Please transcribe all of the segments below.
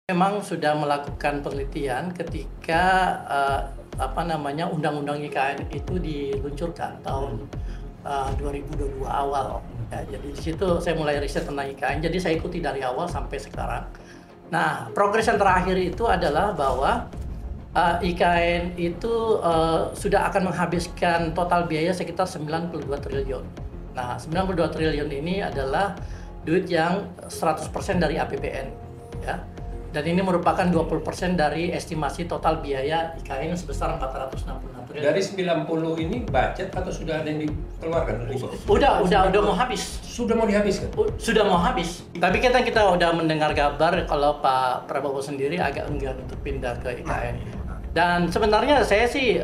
Memang sudah melakukan penelitian ketika Undang-Undang IKN itu diluncurkan tahun 2022 awal. Ya, jadi di situ saya mulai riset tentang IKN. Jadi saya ikuti dari awal sampai sekarang. Nah, progres yang terakhir itu adalah bahwa IKN itu sudah akan menghabiskan total biaya sekitar 92 triliun. Nah, 92 triliun ini adalah duit yang 100% dari APBN, ya. Dan ini merupakan 20% dari estimasi total biaya IKN sebesar 466 triliun. Dari 90 ini budget atau sudah ada yang dikeluarkan? Udah mau habis. Sudah mau dihabiskan? Sudah mau habis. Tapi kita udah mendengar kabar kalau Pak Prabowo sendiri agak enggan untuk pindah ke IKN. Dan sebenarnya saya sih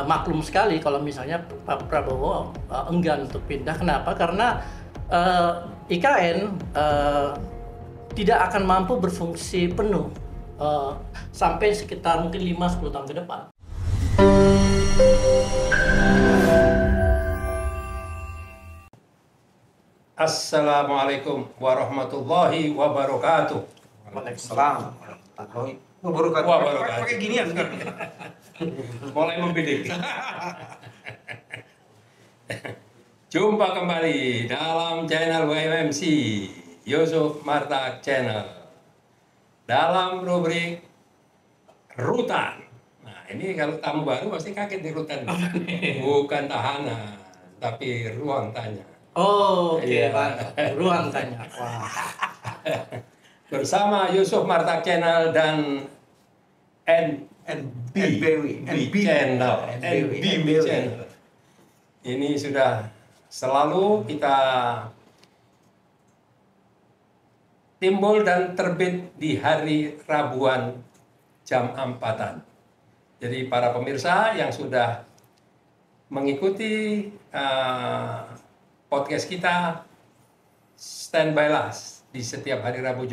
maklum sekali kalau misalnya Pak Prabowo enggan untuk pindah. Kenapa? Karena IKN tidak akan mampu berfungsi penuh sampai sekitar mungkin 5-10 tahun ke depan. Assalamualaikum warahmatullahi wabarakatuh. Waalaikumsalam warahmatullahi wabarakatuh. Pakai ginian kan? Mulai membidik. Jumpa kembali dalam channel YMMC Yusuf Martak Channel dalam rubrik Rutan. Nah, ini kalau tamu baru pasti kaget di Rutan. Bukan tahanan, tapi ruang tanya. Oh, oke, Iya. ruang tanya. Wah. Bersama Yusuf Martak Channel dan NB Channel. Ini sudah selalu kita timbul dan terbit di hari Rabuan jam 4-an. Jadi para pemirsa yang sudah mengikuti podcast kita, standby lah di setiap hari Rabu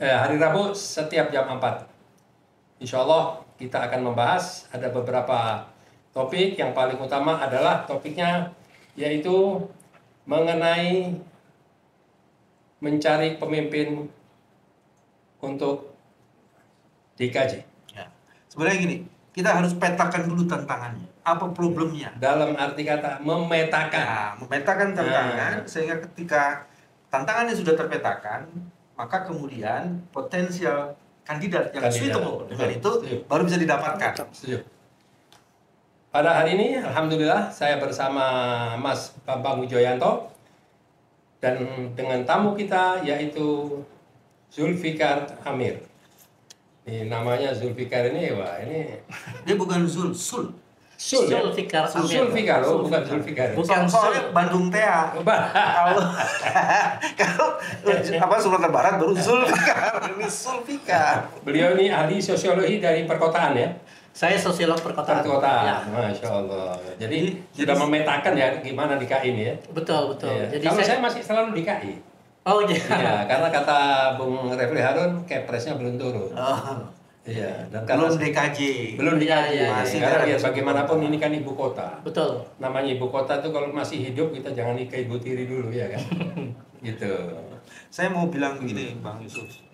hari Rabu setiap jam 4. Insya Allah kita akan membahas ada beberapa topik. Yang paling utama adalah topiknya yaitu mengenai mencari pemimpin untuk DKJ. Ya. Sebenarnya gini, kita harus petakan dulu tantangannya. Apa problemnya? Dalam arti kata memetakan. Nah, memetakan tantangan sehingga ketika tantangannya sudah terpetakan, maka kemudian potensial kandidat yang suitable dengan itu baru bisa didapatkan. Setuju. Pada hari ini, alhamdulillah saya bersama Mas Bambang Wijoyanto dan dengan tamu kita yaitu Zulfikar Amir. Ini namanya Zulfikar ini, wah ini Dia bukan Sul. Zulfikar Amir. Zulfikar, bukan Zulfikar. Bukan Soalnya Bandung Tea. Kalau Sumatera Barat baru Zulfikar. Ini Zulfikar. Beliau ini ahli sosiologi dari perkotaan ya. Saya sosiolog perkotaan. Ya. Masya Allah. Jadi sudah memetakan ya gimana DKI ini ya. Betul. Ya. Jadi Kalau saya masih selalu DKI. Oh iya. Iya, karena kata Bung Refli Harun, kepresnya belum turun. Oh. Iya, dan Belum karena DKJ. belum DKI. Iya, masih Karena ada biar disebut. bagaimanapun ini kan ibu kota. Betul. Namanya ibu kota tuh kalau masih hidup kita jangan ke ibu tiri dulu ya kan. Gitu. Saya mau bilang begini, Bang Yusuf.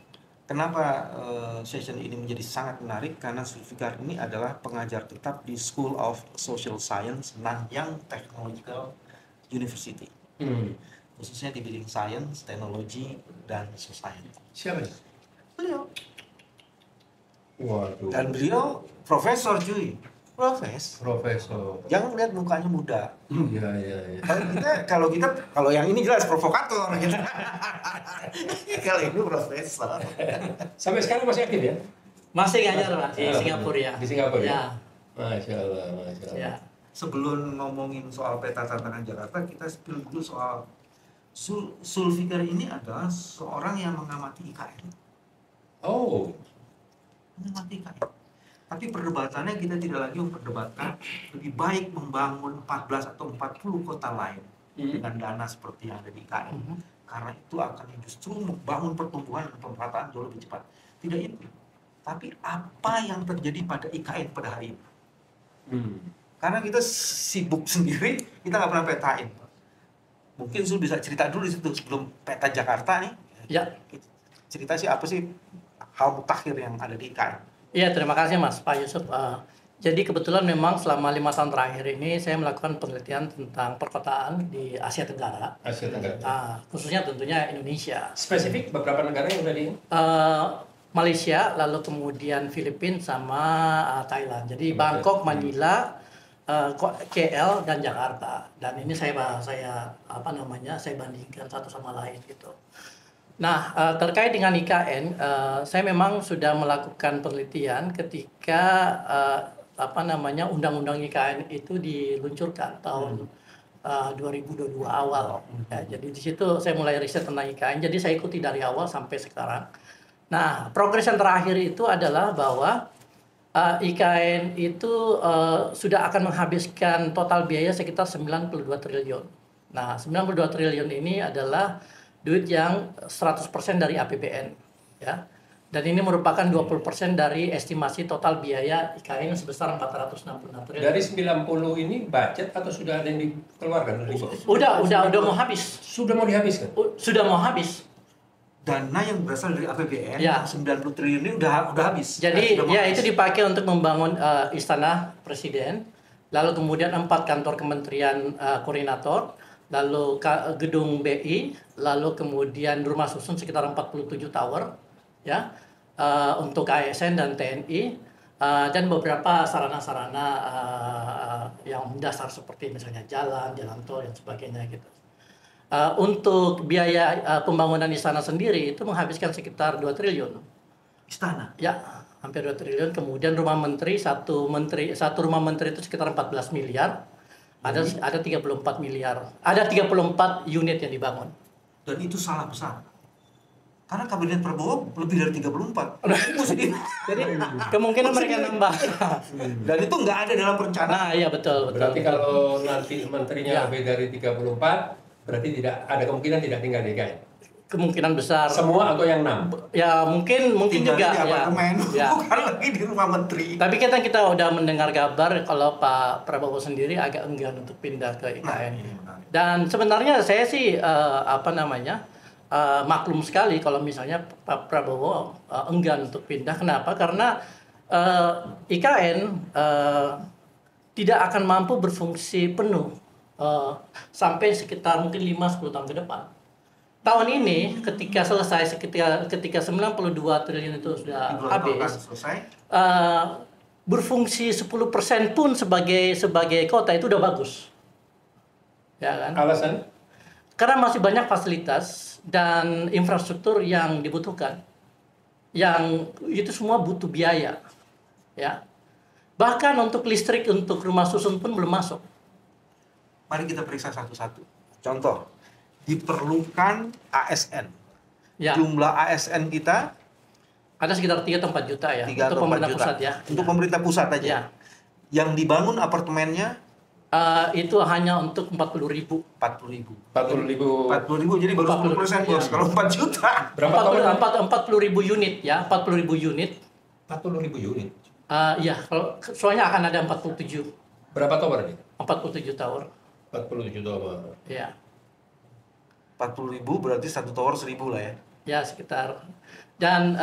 Kenapa session ini menjadi sangat menarik? Karena Zulfikar ini adalah pengajar tetap di School of Social Science Nanyang Technological University. Khususnya di bidang Science, Teknologi, dan Society. Siapa ya? Beliau. Waduh. Dan beliau profesor cuy. Profesor. Jangan lihat mukanya muda. Iya. Kalau yang ini jelas provokator gitu. Kalau ini profesor. Sampai sekarang masih aktif ya? Masih ngajar Pak di Singapura ya. Di Singapura ya? Ya. Masya Allah. Ya. Sebelum ngomongin soal peta tantangan Jakarta, kita spill dulu soal Zulfikar ini adalah seorang yang mengamati IKN. Oh. Mengamati IKN. Tapi perdebatannya kita tidak lagi memperdebatkan lebih baik membangun 14 atau 40 kota lain dengan dana seperti yang ada di IKN. Karena itu akan justru membangun pertumbuhan dan pemerataan jauh lebih cepat. Tidak itu. Tapi apa yang terjadi pada IKN pada hari ini? Karena kita sibuk sendiri, kita nggak pernah petain. Mungkin Zul bisa cerita dulu di situ sebelum peta Jakarta nih. Ya. cerita sih apa sih hal mutakhir yang ada di IKN? Iya, terima kasih Mas Pak Yusuf. Jadi kebetulan memang selama 5 tahun terakhir ini saya melakukan penelitian tentang perkotaan di Asia Tenggara. Asia Tenggara. Khususnya tentunya Indonesia. Spesifik beberapa negara yang udah di Malaysia, lalu kemudian Filipina sama Thailand. Jadi Bangkok, Manila, KL dan Jakarta. Dan ini saya bandingkan satu sama lain gitu. Nah, terkait dengan IKN, saya memang sudah melakukan penelitian ketika undang-undang IKN itu diluncurkan tahun 2022 awal. Ya, jadi di situ saya mulai riset tentang IKN. Jadi saya ikuti dari awal sampai sekarang. Nah, progres yang terakhir itu adalah bahwa IKN itu sudah akan menghabiskan total biaya sekitar 92 triliun. Nah, 92 triliun ini adalah duit yang 100% dari APBN, ya. Dan ini merupakan 20% dari estimasi total biaya IKN sebesar 466 triliun. Dari 90 ini budget atau sudah ada yang dikeluarkan dari situ? Udah mau habis. Sudah mau dihabiskan? Sudah mau habis. Dana yang berasal dari APBN Ya. 90 triliun ini udah habis. Jadi itu dipakai untuk membangun istana presiden, lalu kemudian 4 kantor kementerian koordinator, lalu gedung BI, lalu kemudian rumah susun sekitar 47 tower, ya, untuk ASN dan TNI, dan beberapa sarana-sarana yang mendasar seperti misalnya jalan tol dan sebagainya gitu. Untuk biaya pembangunan istana sendiri itu menghabiskan sekitar 2 triliun. Istana? Ya, hampir 2 triliun. Kemudian rumah menteri, satu rumah menteri itu sekitar 14 miliar. Ada 34 miliar. Ada 34 unit yang dibangun. Dan itu salah besar. Karena kabinet Prabowo lebih dari 34. Jadi kemungkinan mereka nambah. Dan itu nggak ada dalam perencanaan. Nah, iya betul. Berarti kalau nanti menterinya Ya. lebih dari 34, berarti tidak ada kemungkinan tidak tinggal di IKN. Kemungkinan besar. Semua atau yang 6? Ya mungkin Tinggalnya juga di apartemen, ya. bukan lagi di rumah menteri. Tapi kita udah mendengar kabar kalau Pak Prabowo sendiri agak enggan untuk pindah ke IKN. Ini menarik. Dan sebenarnya saya sih maklum sekali kalau misalnya Pak Prabowo enggan untuk pindah. Kenapa? Karena IKN tidak akan mampu berfungsi penuh sampai sekitar mungkin 5-10 tahun ke depan. Tahun ini ketika selesai, ketika 92 triliun itu sudah habis, selesai. berfungsi 10% pun sebagai kota itu udah bagus. Ya kan? Alasan? Karena masih banyak fasilitas dan infrastruktur yang dibutuhkan. Yang itu semua butuh biaya. Ya. Bahkan untuk listrik untuk rumah susun pun belum masuk. Mari kita periksa satu-satu. Contoh, diperlukan ASN. Ya. Jumlah ASN kita Ada sekitar 3 atau 4 juta ya 3 untuk atau 4 pemerintah juta. pusat ya. Untuk pemerintah pusat aja. Ya. Yang dibangun apartemennya Itu hanya untuk 40.000. 40.000. 40.000. Jadi baru 10% bos. Kalau 4 juta. Berapa tower? 40.000 unit ya, 40.000 unit. 40.000 unit. Iya, soalnya akan ada 47 Berapa tower nih? 47 tower. 47 tower. Ya. 40.000 berarti satu tower 1.000 lah ya. Ya, sekitar. Dan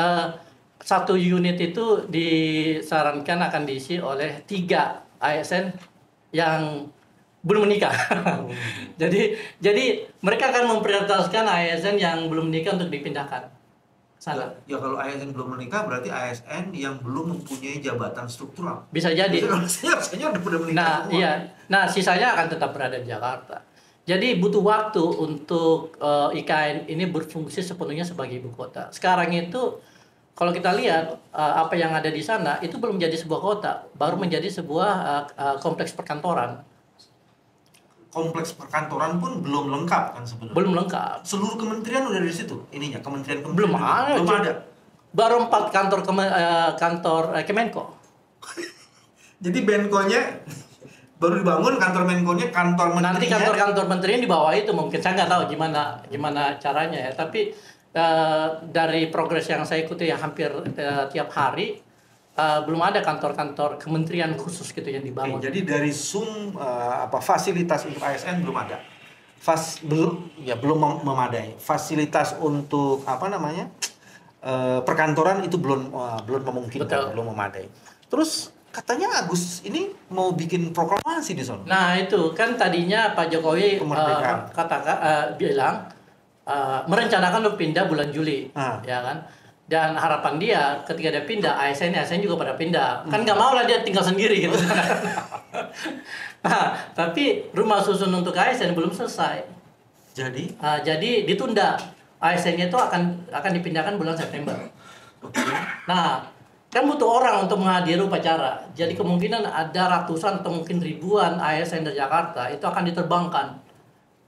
satu unit itu disarankan akan diisi oleh 3 ASN yang belum menikah. Jadi mereka akan memprioritaskan ASN yang belum menikah untuk dipindahkan sana. Ya kalau ASN belum menikah berarti ASN yang belum mempunyai jabatan struktural. Bisa jadi. Harusnya udah menikah. Nah, semua. iya. Nah, sisanya akan tetap berada di Jakarta. Jadi butuh waktu untuk IKN ini berfungsi sepenuhnya sebagai ibu kota. Sekarang itu kalau kita lihat apa yang ada di sana itu belum menjadi sebuah kota, baru menjadi sebuah kompleks perkantoran. Kompleks perkantoran pun belum lengkap kan sebenarnya. Belum lengkap. Seluruh kementerian udah di situ. Ininya kementerian Belum ada. Belum ada. Baru 4 kantor Kemenko. Jadi Menko-nya baru dibangun, kantor Menko-nya, kantor menterinya. Nanti kantor-kantor menterinya di bawah itu mungkin saya nggak tahu gimana caranya ya. Tapi dari progres yang saya ikuti ya hampir tiap hari belum ada kantor-kantor kementerian khusus gitu yang dibangun. Oke, jadi dari fasilitas untuk ASN belum ada. Belum memadai. Fasilitas untuk perkantoran itu belum memungkinkan, Betul. belum memadai. Terus katanya Agus ini mau bikin proklamasi di sana. Nah itu kan tadinya Pak Jokowi Kemerdekaan. bilang merencanakan untuk pindah bulan Juli, Ah. ya kan? Dan harapan dia ketika dia pindah, ASN juga pada pindah. Kan nggak mau lah dia tinggal sendiri gitu. Nah, tapi rumah susun untuk ASN belum selesai. Jadi ditunda. ASN-nya itu akan dipindahkan bulan September. Nah, kan butuh orang untuk menghadiri upacara. Jadi kemungkinan ada ratusan atau mungkin ribuan ASN dari Jakarta itu akan diterbangkan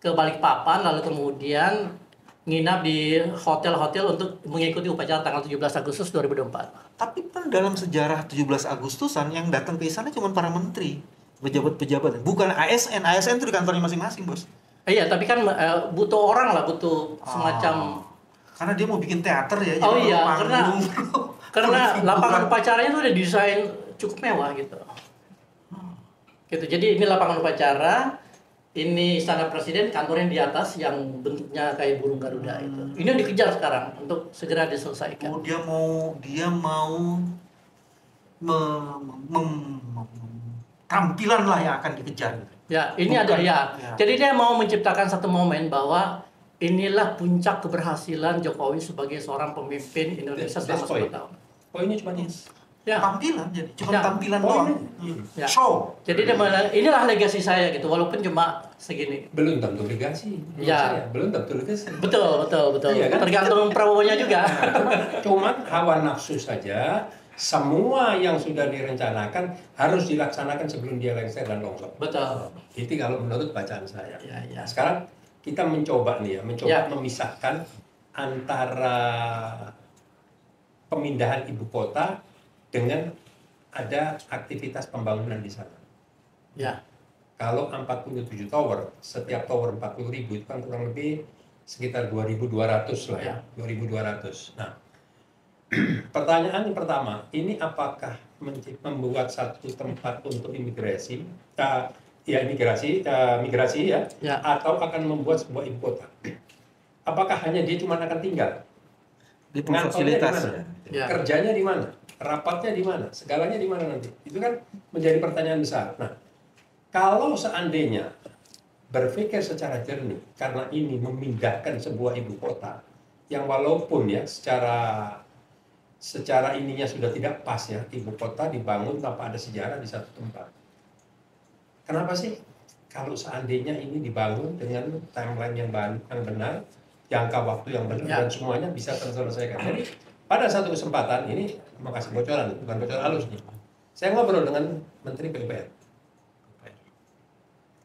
ke Balikpapan, lalu kemudian nginap di hotel-hotel untuk mengikuti upacara tanggal 17 Agustus 2024. Tapi kan dalam sejarah 17 Agustusan yang datang ke istana cuma para menteri, pejabat-pejabat, bukan ASN. ASN itu di kantornya masing-masing, Bos. Iya, tapi kan butuh orang lah, butuh semacam. Karena dia mau bikin teater ya. Oh jadi iya, panggung. karena lapangan upacaranya tuh udah desain cukup mewah gitu. Gitu. Jadi ini lapangan upacara, ini istana presiden, kantornya di atas yang bentuknya kayak burung Garuda itu. Ini yang dikejar sekarang untuk segera diselesaikan. Oh, dia mau tampilan lah yang akan dikejar. Ya, ini Bukan. ada ya. Ya. Jadi dia mau menciptakan satu momen bahwa inilah puncak keberhasilan Jokowi sebagai seorang pemimpin Indonesia selama 10 tahun. Poinnya cuma ini. Ya. Tampilan jadi cuma Ya. tampilan Oh, doang. Ya. Show. Jadi dia inilah legasi saya gitu, walaupun cuma segini. Belum tentu legasi. menurut Ya. saya. Belum tentu legasi. Betul. Iya kan? Tergantung Prabowo-nya juga. Cuman hawa nafsu saja. Semua yang sudah direncanakan harus dilaksanakan sebelum dia lengser dan longsor. Betul. Itu kalau menurut bacaan saya. Ya. Sekarang kita mencoba nih ya, Ya. memisahkan antara pemindahan ibu kota dengan ada aktivitas pembangunan di sana. Ya. Kalau 47 tower, setiap tower 40.000 itu kan kurang lebih sekitar 2.200 lah ya, 2.200. Nah, pertanyaan yang pertama, ini apakah membuat satu tempat untuk imigrasi, migrasi ya, Ya. atau akan membuat sebuah ibu kota? Apakah hanya dia cuma akan tinggal? Di Ngantornya fasilitas. di mana? Ya. Kerjanya di mana? Rapatnya di mana? Segalanya di mana nanti? Itu kan menjadi pertanyaan besar. Nah, kalau seandainya berpikir secara jernih, karena ini memindahkan sebuah ibu kota yang walaupun ya secara ininya sudah tidak pas ya, ibu kota dibangun tanpa ada sejarah di satu tempat. Kenapa sih kalau seandainya ini dibangun dengan timeline yang benar, jangka waktu yang benar, Ya. dan semuanya bisa terselesaikan. Jadi pada satu kesempatan ini mau kasih bocoran, bukan bocoran halus nih. Saya ngobrol dengan Menteri PUPR.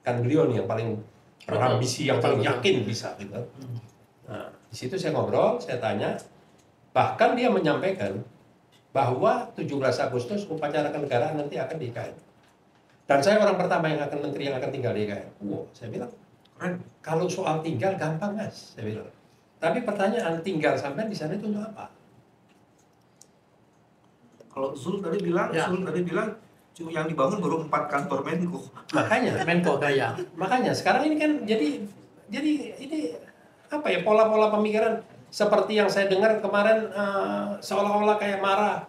Kan beliau nih yang paling berambisi, yang paling yakin bisa gitu. Nah, di situ saya ngobrol, saya tanya, bahkan dia menyampaikan bahwa 17 Agustus upacara kenegaraan nanti akan di IKN. Dan saya orang pertama yang akan tinggal di IKN. Wow, saya bilang, keren. Kalau soal tinggal gampang Mas, saya bilang. Tapi pertanyaan tinggal sampai di sana itu untuk apa? Kalau Zul tadi bilang, Ya. cuma yang dibangun baru 4 kantor Menko. Makanya, Menko Gaya. makanya sekarang ini kan jadi ini apa ya, pola-pola pemikiran seperti yang saya dengar kemarin, seolah-olah kayak marah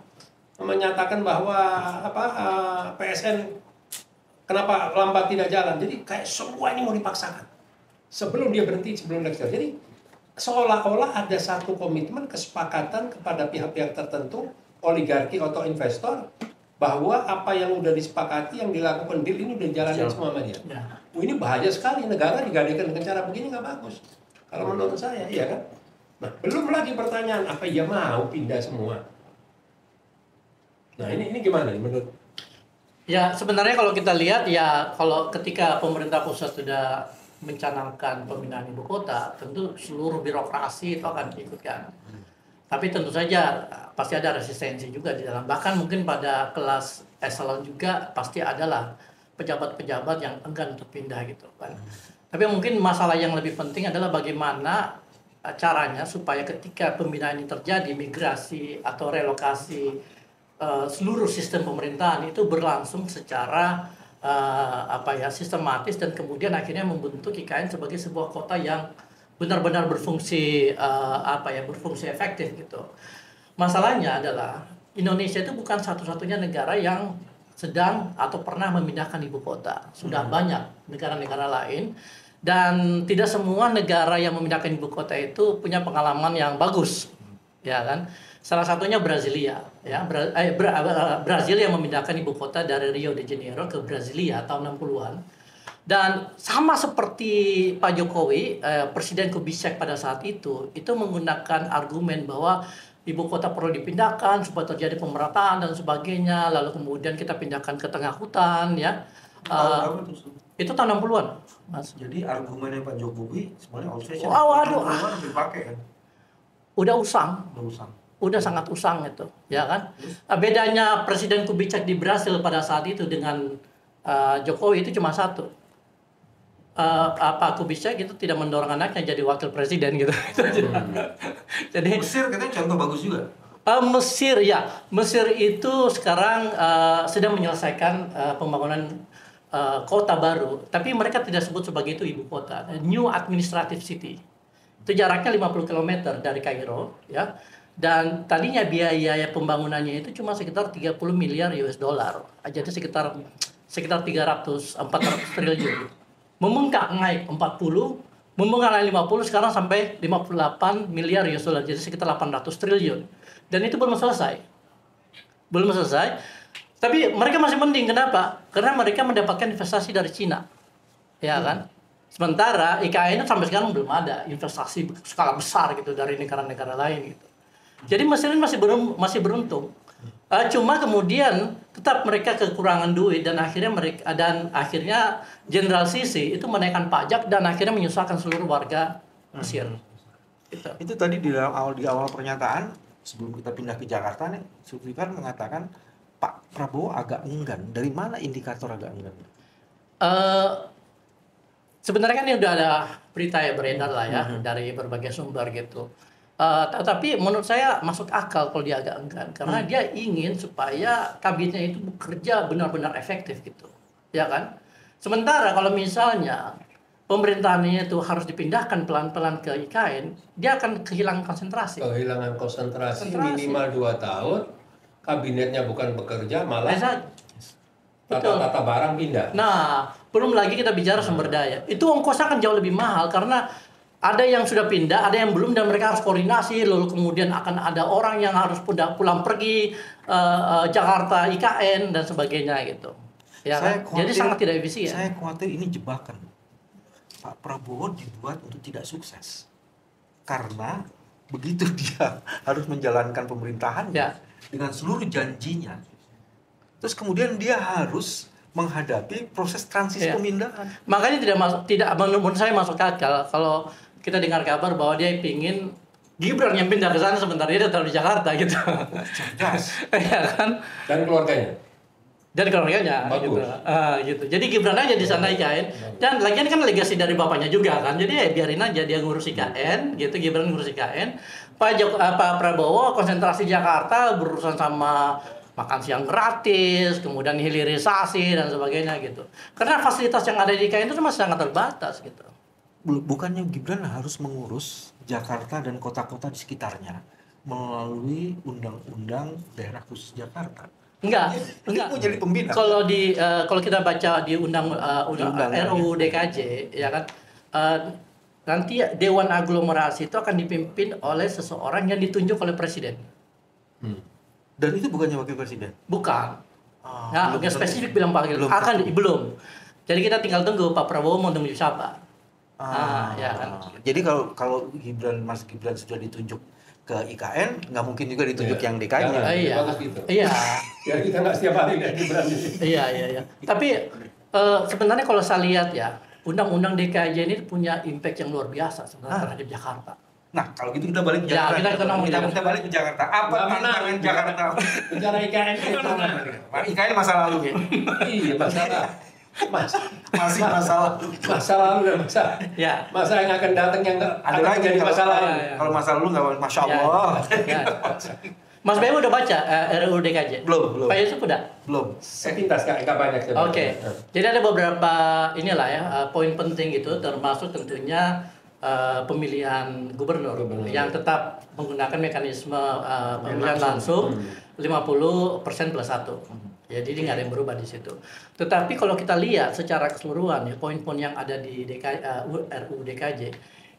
menyatakan bahwa PSN kenapa lambat tidak jalan. Jadi kayak semua ini mau dipaksakan sebelum dia berhenti, sebelum lecture. Jadi seolah-olah ada satu komitmen kesepakatan kepada pihak-pihak tertentu, oligarki atau investor, bahwa apa yang udah disepakati, yang dilakukan deal ini udah jalanin semua sama dia. Ya. Ini bahaya sekali, negara digadaikan dengan cara begini nggak bagus. Kalau menurut saya, iya kan? Nah, belum lagi pertanyaan, apa ia mau pindah semua? Nah, ini gimana nih menurut? Ya, sebenarnya kalau kita lihat ya, kalau ketika pemerintah pusat sudah mencanangkan pemindahan ibu kota, tentu seluruh birokrasi itu akan diikutkan. Tapi tentu saja pasti ada resistensi juga di dalam. Bahkan mungkin pada kelas eselon juga pasti adalah pejabat-pejabat yang enggan untuk pindah gitu kan. Tapi mungkin masalah yang lebih penting adalah bagaimana caranya supaya ketika pemindahan ini terjadi, migrasi atau relokasi seluruh sistem pemerintahan itu berlangsung secara sistematis, dan kemudian akhirnya membentuk IKN sebagai sebuah kota yang benar-benar berfungsi berfungsi efektif gitu. Masalahnya adalah Indonesia itu bukan satu-satunya negara yang sedang atau pernah memindahkan ibu kota. Sudah banyak negara-negara lain, dan tidak semua negara yang memindahkan ibu kota itu punya pengalaman yang bagus, ya kan? Salah satunya Brasilia, ya. Brazil yang memindahkan ibu kota dari Rio de Janeiro ke Brasilia tahun 60-an. Dan sama seperti Pak Jokowi, Presiden Kubitschek pada saat itu menggunakan argumen bahwa ibu kota perlu dipindahkan supaya terjadi pemerataan dan sebagainya, lalu kemudian kita pindahkan ke tengah hutan, ya. Itu tahun 60-an, Mas. Jadi argumennya Pak Jokowi sebenarnya old fashion. Waduh, dipakai kan? udah usang. Udah sangat usang itu, ya kan? Bedanya Presiden Kubitschek di Brasil pada saat itu dengan Jokowi itu cuma satu. Pak Kubitschek itu tidak mendorong anaknya jadi wakil presiden gitu. Jadi Mesir katanya contoh bagus juga. Mesir, ya, Mesir itu sekarang sedang menyelesaikan pembangunan kota baru, tapi mereka tidak sebut sebagai itu ibu kota, New Administrative City. Itu jaraknya 50 km dari Kairo, ya. Dan tadinya biaya pembangunannya itu cuma sekitar 30 miliar US dollar. Jadi sekitar 300-400 triliun. Membengkak naik 40, membengkak naik 50, sekarang sampai 58 miliar US dollar. Jadi sekitar 800 triliun. Dan itu belum selesai. Tapi mereka masih mending, kenapa? Karena mereka mendapatkan investasi dari Cina. Ya kan? Sementara IKN sampai sekarang belum ada investasi skala besar gitu dari negara-negara lain gitu. Jadi Mesir ini masih beruntung. Cuma kemudian tetap mereka kekurangan duit, dan akhirnya Jenderal Sisi itu menaikkan pajak dan akhirnya menyusahkan seluruh warga Mesir. Itu tadi di awal pernyataan sebelum kita pindah ke Jakarta nih, Zulfikar mengatakan Pak Prabowo agak enggan. Dari mana indikator agak enggan? Sebenarnya kan ini udah ada berita ya beredar lah ya dari berbagai sumber gitu. Tapi menurut saya masuk akal kalau dia agak enggan, karena dia ingin supaya kabinetnya itu bekerja benar-benar efektif gitu, ya kan? Sementara kalau misalnya pemerintahannya itu harus dipindahkan pelan-pelan ke IKN, dia akan kehilangan konsentrasi. Kehilangan konsentrasi minimal 2 tahun, kabinetnya bukan bekerja, malah tata barang pindah. Nah, belum lagi kita bicara sumber daya. Itu ongkosnya akan jauh lebih mahal, karena ada yang sudah pindah, ada yang belum, dan mereka harus koordinasi. Lalu kemudian akan ada orang yang harus pulang pergi Jakarta, IKN dan sebagainya gitu. Ya kan? Jadi sangat tidak efisien. Saya khawatir ini jebakan. Pak Prabowo dibuat untuk tidak sukses. Karena begitu dia harus menjalankan pemerintahannya dengan seluruh janjinya, terus kemudian dia harus menghadapi proses transisi pemindahan. Makanya menurut saya masuk akal kalau kita dengar kabar bahwa dia ingin Gibran yang pindah ke sana sebentar dia tetap di Jakarta gitu. Cerdas. Ya kan? Dan keluarganya. Gitu. Jadi Gibran aja di sana IKN. Dan lagian kan legasi dari bapaknya juga kan. Jadi biarin aja dia ngurus IKN gitu, Gibran ngurus IKN. Pak Prabowo konsentrasi Jakarta, berurusan sama makan siang gratis, kemudian hilirisasi dan sebagainya gitu. Karena fasilitas yang ada di IKN itu masih sangat terbatas gitu. Bukannya Gibran harus mengurus Jakarta dan kota-kota di sekitarnya melalui undang-undang daerah khusus Jakarta? Enggak. Mau jadi pembina. Kalau kita baca di undang RUU DKJ, ya kan, nanti Dewan Aglomerasi itu akan dipimpin oleh seseorang yang ditunjuk oleh presiden. Dan itu bukannya wakil presiden? Bukan. Nah, nggak spesifik bilang wakil. Belum. Jadi kita tinggal tunggu Pak Prabowo mau tunjuk siapa. Ya kan. Jadi kalau Mas Gibran sudah ditunjuk ke IKN, nggak mungkin juga ditunjuk yang DKI-nya. Iya. Ya kita nggak setiap hari kayak Gibran. Iya. Tapi sebenarnya kalau saya lihat ya, undang-undang DKI ini punya impact yang luar biasa sebenarnya terhadap Jakarta. Nah, kalau gitu kita balik ke Jakarta. Kita balik ke Jakarta. Apa tantangan Jakarta? Bicara IKN. IKN masa lalu ya. Iya, masih masalah. Masa lalu dan masa yang akan datang yang ada lagi jadi masalah. Kalau masa lalu nggak, masya Allah. Mas Bayu udah baca RUU DKJ? Belum. Pak Yusuf udah? Belum. Sepintas nggak banyak. Oke. Jadi ada beberapa poin penting gitu, termasuk tentunya pemilihan gubernur Gubernur. yang tetap menggunakan mekanisme pemilihan langsung 50% plus 1. Jadi ini nggak ada yang berubah di situ. Tetapi kalau kita lihat secara keseluruhan ya poin-poin yang ada di RUU DKJ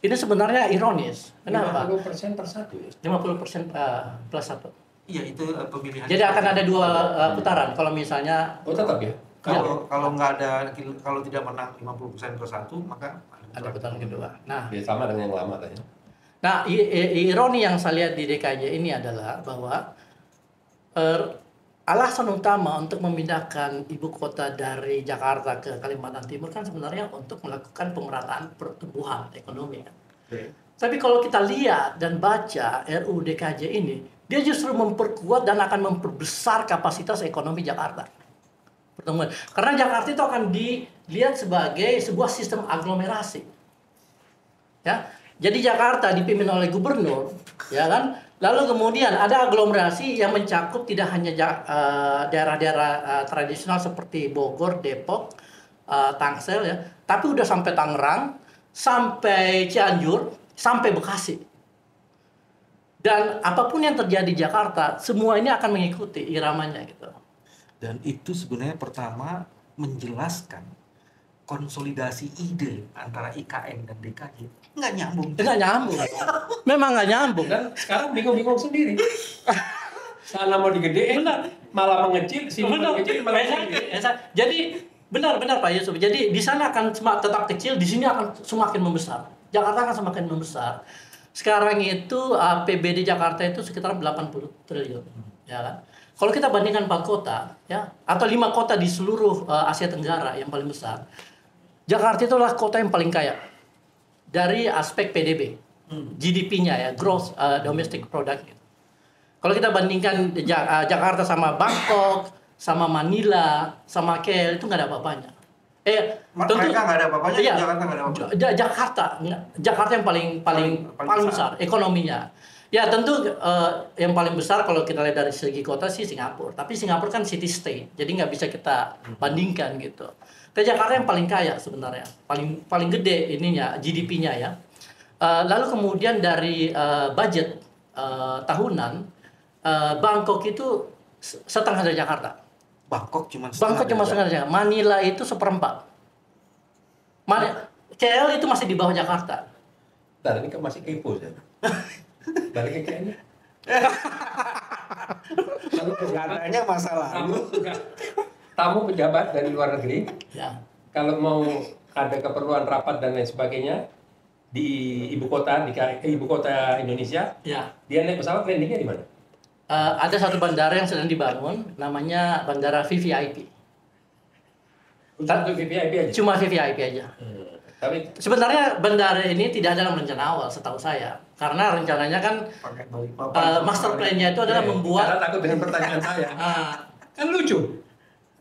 ini sebenarnya ironis. Kenapa? 50% per 1 ya? 50% plus 1. Iya, itu pemilihan. Jadi akan ada 2 putaran kalau misalnya Oh tetap ya? Kalau nggak ada, kalau tidak menang 50% per 1, maka ada putaran kedua. Nah, Ya, sama dengan yang lama tadi. Nah, ironi yang saya lihat di DKJ ini adalah bahwa alasan utama untuk memindahkan ibu kota dari Jakarta ke Kalimantan Timur kan sebenarnya untuk melakukan pemerataan pertumbuhan ekonomi kan. Tapi kalau kita lihat dan baca RUU DKJ ini, dia justru memperkuat dan akan memperbesar kapasitas ekonomi Jakarta. Pertemuan. Karena Jakarta itu akan dilihat sebagai sebuah sistem aglomerasi. Ya. Jadi Jakarta dipimpin oleh gubernur, ya kan? Lalu kemudian ada aglomerasi yang mencakup tidak hanya daerah-daerah tradisional seperti Bogor, Depok, Tangsel ya, tapi udah sampai Tangerang, sampai Cianjur, sampai Bekasi. Dan apapun yang terjadi di Jakarta, semua ini akan mengikuti iramanya gitu. Dan itu sebenarnya pertama menjelaskan konsolidasi ide antara IKN dan DKJ nggak nyambung. Nggak nyambung. Memang nggak nyambung. Dan sekarang bingung-bingung sendiri. Sana mau digedein, malah mengecil, sini mau mengecil, malah mengecil. Jadi benar-benar Pak Yusuf. Jadi di sana akan tetap kecil, di sini akan semakin membesar. Jakarta akan semakin membesar. Sekarang itu APBD Jakarta itu sekitar 80 triliun, ya kan? Kalau kita bandingkan 4 kota, ya, atau 5 kota di seluruh Asia Tenggara yang paling besar, Jakarta itu adalah kota yang paling kaya dari aspek PDB, GDP-nya ya, gross domestic product. Kalau kita bandingkan Jakarta sama Bangkok, sama Manila, sama KL itu nggak ada apa-apanya. Mereka nggak ada apa-apanya, iya, Jakarta nggak ada apa-apa. Jakarta yang paling besar ekonominya. Ya tentu yang paling besar kalau kita lihat dari segi kota sih Singapura. Tapi Singapura kan city state, jadi nggak bisa kita bandingkan gitu. Tapi Jakarta yang paling kaya sebenarnya, paling gede ininya GDP-nya ya. Lalu kemudian dari budget tahunan, Bangkok itu setengah dari Jakarta. Bangkok cuma setengah dari Jakarta. Manila itu 1/4. KL itu masih di bawah Jakarta. Nah, ini kan masih kepo ya. Balik ke kayaknya. Katanya masalah. Tamu pejabat dari luar negeri, Ya. kalau mau ada keperluan rapat dan lain sebagainya di ibu kota Indonesia, Ya. dia naik pesawat landingnya di mana? Ada satu bandara yang sedang dibangun, namanya Bandara VVIP. Untuk VVIP aja. Cuma VVIP aja. Tapi Sebenarnya bandara ini tidak ada dalam rencana awal, setahu saya. Karena rencananya kan master plan-nya itu adalah membuat. Karena takut dengan pertanyaan saya. Ah, Kan lucu.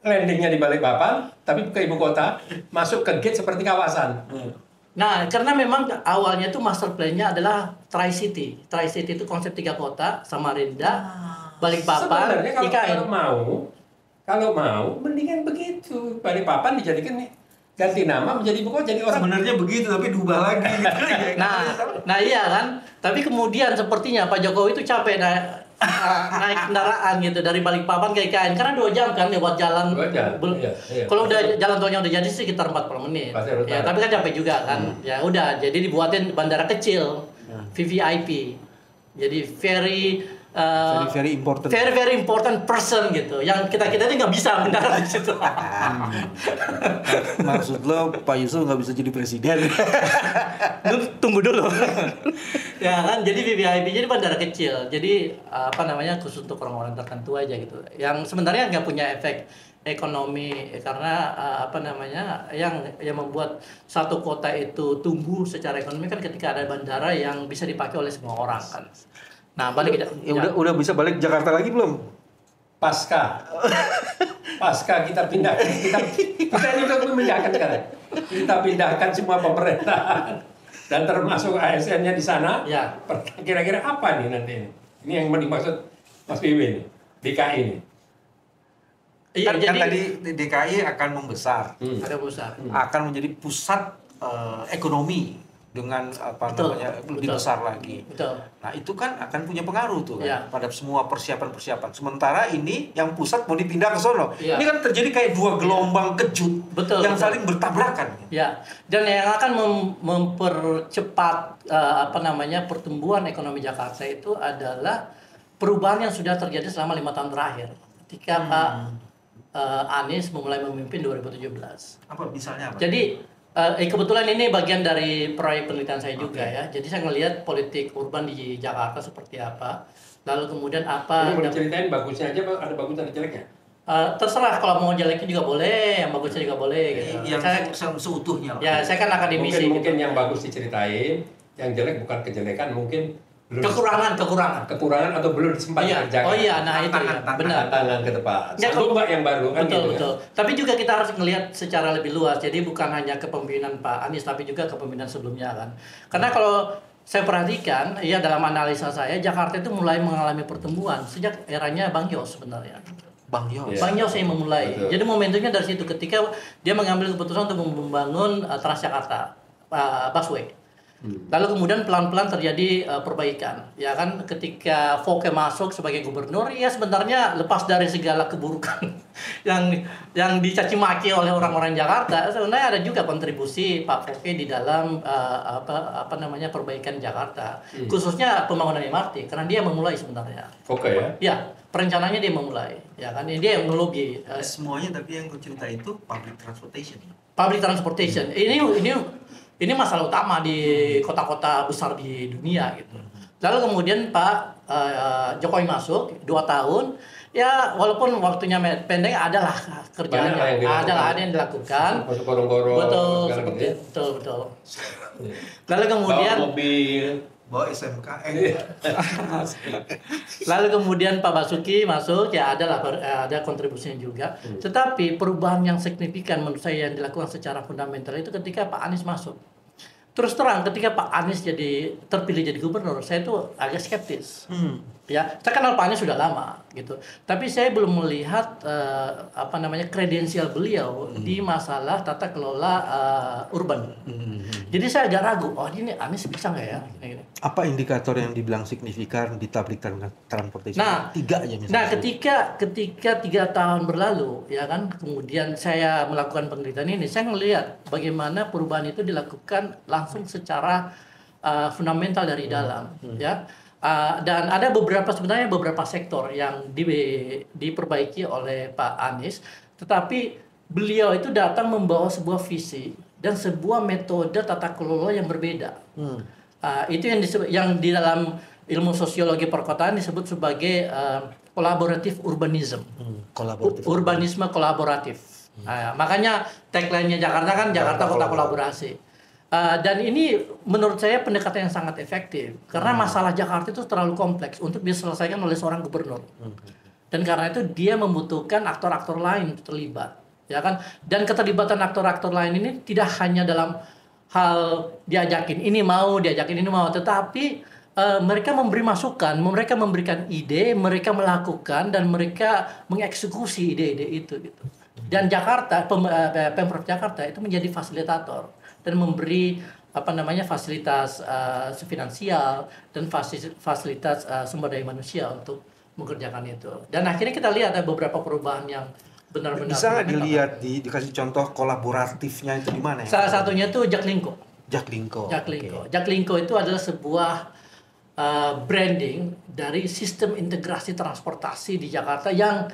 Landingnya di Balikpapan, tapi ke ibu kota, masuk ke gate seperti kawasan. Nah, karena memang awalnya itu master plan-nya adalah Tri-City. Tri-City itu konsep 3 kota, Samarinda, Balikpapan, Sebenarnya IKN. kalau mau, mendingan begitu. Balikpapan dijadikan nih, ganti nama menjadi ibu kota, jadi orang. Sebenarnya begitu tapi diubah lagi. Nah iya kan. Tapi kemudian sepertinya Pak Jokowi itu capek naik kendaraan gitu dari Balikpapan ke IKN karena 2 jam kan lewat jalan. 2 jam, iya. Kalau udah jalan tolnya udah jadi sekitar 40 menit. Pasti harus Ya, tahan. tapi kan capek juga kan. Ya udah, jadi dibuatin bandara kecil, VVIP. Jadi Very important. very important person gitu. Yang kita ini nggak bisa mendarat di situ. Maksud lo Pak Yusuf nggak bisa jadi presiden? Tunggu dulu. Ya kan, jadi VVIP jadi bandara kecil. Jadi khusus untuk orang-orang tertentu aja gitu. Yang sebenarnya nggak punya efek ekonomi karena yang membuat satu kota itu tumbuh secara ekonomi kan ketika ada bandara yang bisa dipakai oleh semua orang kan. Nah, balik Udah bisa balik Jakarta lagi belum? Pasca kita pindah, kita ini udah memindahkan sekarang. Kita pindahkan semua pemerintahan dan termasuk ASN-nya di sana. Ya. Kira-kira apa nih nanti ini? Ini yang dimaksud Mas Wiwi ini, DKI ini. Iya, Kan tadi DKI akan membesar, ada besar. akan menjadi pusat ekonomi dengan apa Betul, namanya lebih betul. besar lagi. Betul. Nah itu kan akan punya pengaruh tuh kan, Iya. pada semua persiapan-persiapan. Sementara ini yang pusat mau dipindah ke sono. Iya. Ini kan terjadi kayak dua gelombang kejut Betul, yang betul. saling bertabrakan. Ya, dan yang akan mempercepat pertumbuhan ekonomi Jakarta itu adalah perubahan yang sudah terjadi selama 5 tahun terakhir. Ketika Pak Anies memulai memimpin 2017. Apa misalnya apa? Jadi kebetulan ini bagian dari proyek penelitian saya juga ya. Jadi saya ngelihat politik urban di Jakarta seperti apa. Lalu kemudian apa? Ini mau ceritain bagusnya aja, ada bagus dan jeleknya. Terserah, kalau mau jeleknya juga boleh, yang bagusnya juga boleh gitu. Yang seutuhnya lah. Ya, saya kan akademisi. Mungkin gitu. yang bagus diceritain, yang jelek bukan kejelekan, mungkin belum kekurangan atau belum sempat dikerjakan. Oh iya, nah itu ya, benar. Tantangan ke depan. Ya, Satu Mbak yang baru kan betul, gitu betul. Tapi juga kita harus melihat secara lebih luas. Jadi bukan hanya kepemimpinan Pak Anies, tapi juga kepemimpinan sebelumnya kan. Karena kalau saya perhatikan, ya dalam analisa saya, Jakarta itu mulai mengalami pertumbuhan sejak eranya Bang Yos sebenarnya. Bang Yos. Bang Yos yang memulai. Betul. Jadi momentumnya dari situ ketika dia mengambil keputusan untuk membangun Transjakarta busway. Lalu kemudian pelan-pelan terjadi perbaikan, ya kan, ketika Foke masuk sebagai gubernur, ya sebenarnya lepas dari segala keburukan yang dicaci maki oleh orang-orang Jakarta, sebenarnya ada juga kontribusi Pak Foke di dalam perbaikan Jakarta, khususnya pembangunan MRT, karena dia memulai sebenarnya. Oke ya. Ya, perencananya dia memulai, ya kan, dia yang melobi. Semuanya, tapi yang gue cerita itu public transportation. Public transportation. Ini masalah utama di kota-kota besar di dunia gitu. Lalu kemudian Pak Jokowi masuk 2 tahun, ya walaupun waktunya pendek, adalah kerjanya, ada yang dilakukan. Masuk gorong-gorong. Betul. Lalu kemudian bawa mobil, Bawa SMK. Lalu kemudian Pak Basuki masuk, ya ada kontribusinya juga. Tetapi perubahan yang signifikan menurut saya yang dilakukan secara fundamental itu ketika Pak Anies masuk. Terus terang, ketika Pak Anies terpilih jadi gubernur, saya itu agak skeptis. Ya, saya kenal Pak Anies sudah lama gitu. Tapi saya belum melihat kredensial beliau di masalah tata kelola urban. Jadi saya agak ragu, ini Anies bisa nggak ya? Gini. Apa indikator yang dibilang signifikan di public transportation? Nah, 3 aja misalnya. Nah, ketika 3 tahun berlalu, ya kan, kemudian saya melakukan penelitian ini, saya melihat bagaimana perubahan itu dilakukan langsung secara fundamental dari dalam, ya. Dan ada beberapa sektor yang diperbaiki oleh Pak Anies, tetapi beliau itu datang membawa sebuah visi dan sebuah metode tata kelola yang berbeda. Itu yang di dalam ilmu sosiologi perkotaan disebut sebagai collaborative urbanism. Urbanisme kolaboratif. Makanya tagline-nya Jakarta kan Jakarta Kota Kolaborasi. Dan ini menurut saya pendekatan yang sangat efektif karena masalah Jakarta itu terlalu kompleks untuk diselesaikan oleh seorang gubernur. Dan karena itu dia membutuhkan aktor-aktor lain terlibat, ya kan? Dan keterlibatan aktor-aktor lain ini tidak hanya dalam hal diajakin ini mau, tetapi mereka memberi masukan, mereka memberikan ide, mereka melakukan dan mereka mengeksekusi ide-ide itu gitu. Dan Jakarta, Pemprov Jakarta itu menjadi fasilitator dan memberi fasilitas finansial dan fasilitas sumber daya manusia untuk mengerjakan itu. Dan akhirnya kita lihat ada beberapa perubahan yang benar-benar bisa nggak dilihat dikasih contoh kolaboratifnya itu di mana ya? Salah satunya itu Jaklingko. Okay. Jaklingko itu adalah sebuah branding dari sistem integrasi transportasi di Jakarta yang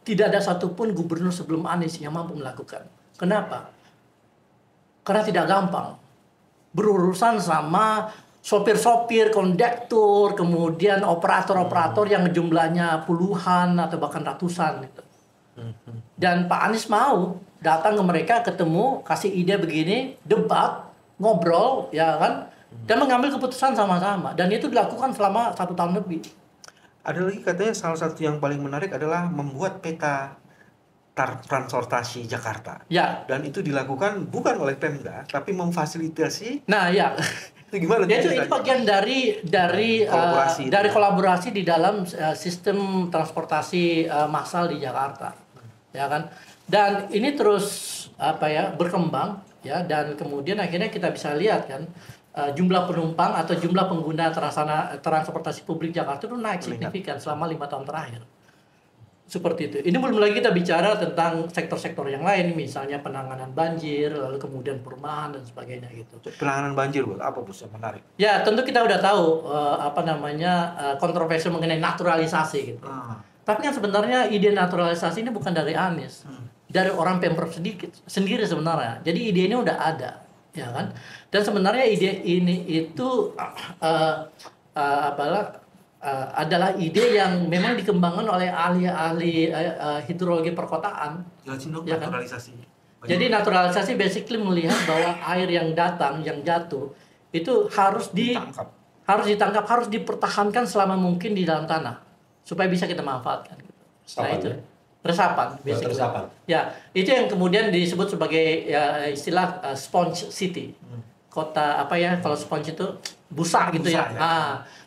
tidak ada satupun gubernur sebelum Anies yang mampu melakukan. Kenapa? Karena tidak gampang. Berurusan sama sopir-sopir, kondektur, kemudian operator-operator yang jumlahnya puluhan atau bahkan ratusan gitu. Dan Pak Anies mau datang ke mereka, ketemu, kasih ide begini, debat, ngobrol, ya kan, dan mengambil keputusan sama-sama. Dan itu dilakukan selama 1 tahun lebih. Ada lagi katanya salah satu yang paling menarik adalah membuat peta transportasi Jakarta. Ya. Dan itu dilakukan bukan oleh Pemda, tapi memfasilitasi. Nah, ya. Itu gimana? Itu bagian dari kolaborasi di dalam sistem transportasi massal di Jakarta, ya kan. Dan ini terus berkembang ya, dan kemudian akhirnya kita bisa lihat kan jumlah penumpang atau jumlah pengguna transportasi publik Jakarta itu naik signifikan selama 5 tahun terakhir. Seperti itu. Ini belum lagi kita bicara tentang sektor-sektor yang lain, misalnya penanganan banjir, lalu kemudian perumahan dan sebagainya gitu. Penanganan banjir, apa Bos yang menarik? Ya, tentu kita udah tahu kontroversi mengenai naturalisasi gitu. Tapi kan sebenarnya ide naturalisasi ini bukan dari Anies, dari orang Pemprov sendiri sebenarnya. Jadi ide ini udah ada, ya kan? Dan sebenarnya ide ini itu adalah ide yang memang dikembangkan oleh ahli-ahli hidrologi perkotaan. Jelasin dong, ya kan? naturalisasi. Jadi naturalisasi basically melihat bahwa air yang datang, yang jatuh itu harus ditangkap, harus dipertahankan selama mungkin di dalam tanah supaya bisa kita manfaatkan. Nah itu resapan, basically. Resapan. Ya, itu yang kemudian disebut sebagai istilah sponge city. Kota kalau sponge itu busa gitu ya.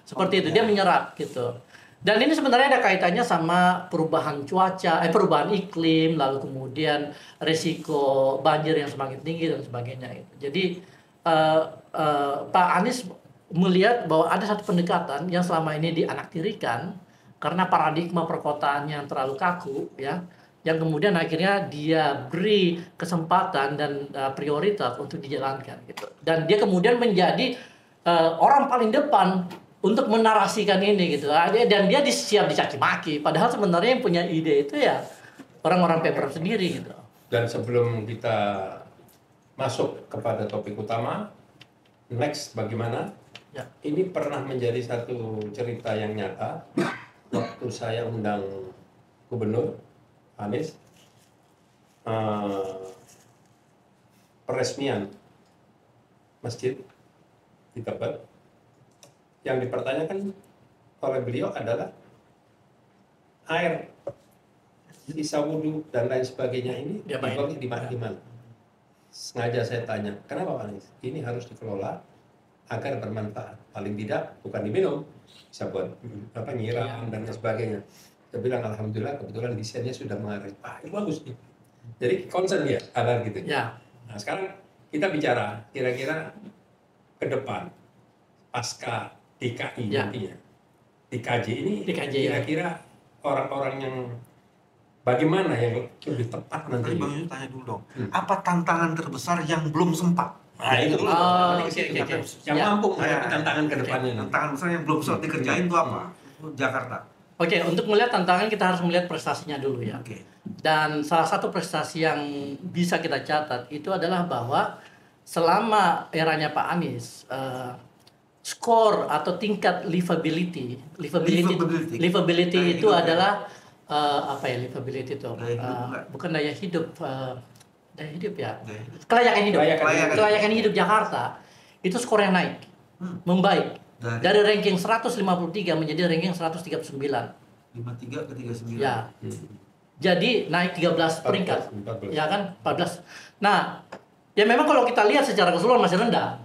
Seperti itu, dia menyerap gitu. Dan ini sebenarnya ada kaitannya sama perubahan cuaca, perubahan iklim, lalu kemudian resiko banjir yang semakin tinggi dan sebagainya. Gitu. Jadi Pak Anies melihat bahwa ada satu pendekatan yang selama ini dianaktirikan karena paradigma perkotaan yang terlalu kaku, ya, yang kemudian akhirnya dia beri kesempatan dan prioritas untuk dijalankan. Gitu. Dan dia kemudian menjadi orang paling depan untuk menarasikan ini gitu, dan dia siap dicaci maki. Padahal sebenarnya yang punya ide itu ya orang-orang Pemprov sendiri gitu. Dan sebelum kita masuk kepada topik utama, next bagaimana? Ya. Ini pernah menjadi satu cerita yang nyata waktu saya undang Gubernur Anies peresmian masjid di Tebet. Yang dipertanyakan oleh beliau adalah air, sisa wudhu dan lain sebagainya ini dibuangnya di mana? Sengaja saya tanya, kenapa Pak Anies? Ini harus dikelola agar bermanfaat. Paling tidak bukan diminum, bisa buat nyiram dan lain sebagainya. Saya bilang alhamdulillah kebetulan desainnya sudah mengarah. Itu bagus nih. Jadi concern dia agar gitu. Ya. Nah sekarang kita bicara kira-kira ke depan pasca DKI nantinya. DKJ ini kira-kira orang-orang yang bagaimana yang lebih tepat nanti. Tadi Bang Yusuf tanya dulu dong, apa tantangan terbesar yang belum sempat? Nah itu dulu. Yang mampu menghadapi tantangan ke depannya. Tantangan besar yang belum sempat dikerjain itu apa? Jakarta. Oke, untuk melihat tantangan kita harus melihat prestasinya dulu ya. Dan salah satu prestasi yang bisa kita catat itu adalah bahwa selama eranya Pak Anies, skor atau tingkat livability itu adalah livability itu bukan daya hidup ya, kelayakan hidup Jakarta itu skor yang naik, membaik dari ranking 153 menjadi ranking 139. 53 ke 39. Ya. Jadi naik 13 peringkat. 14. Ya kan? 14. Nah, ya memang kalau kita lihat secara keseluruhan masih rendah.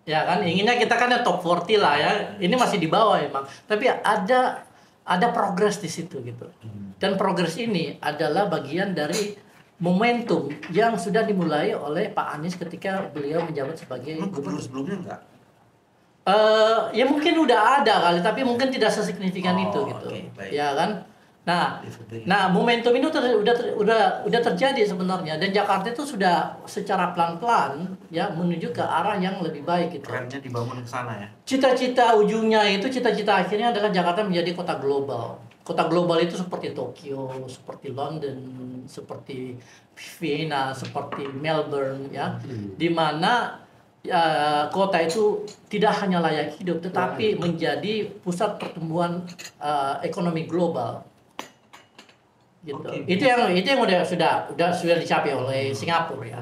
Ya kan, inginnya kita kan ya top 40 lah ya. Ini masih di bawah emang. Tapi ada progres di situ gitu. Dan progres ini adalah bagian dari momentum yang sudah dimulai oleh Pak Anies ketika beliau menjabat sebagai gubernur sebelumnya enggak? Ya mungkin udah ada kali, tapi mungkin tidak sesignifikan itu gitu. Ya kan? Nah, momentum ini udah terjadi sebenarnya, dan Jakarta itu sudah secara pelan-pelan ya menuju ke arah yang lebih baik gitu. Trennya dibangun ke sana ya. Cita-cita ujungnya itu, cita-cita akhirnya adalah Jakarta menjadi kota global. Kota global itu seperti Tokyo, seperti London, seperti Vienna, seperti Melbourne ya. Di mana kota itu tidak hanya layak hidup tetapi menjadi pusat pertumbuhan ekonomi global. Gitu. Itu yang sudah dicapai oleh Singapura ya.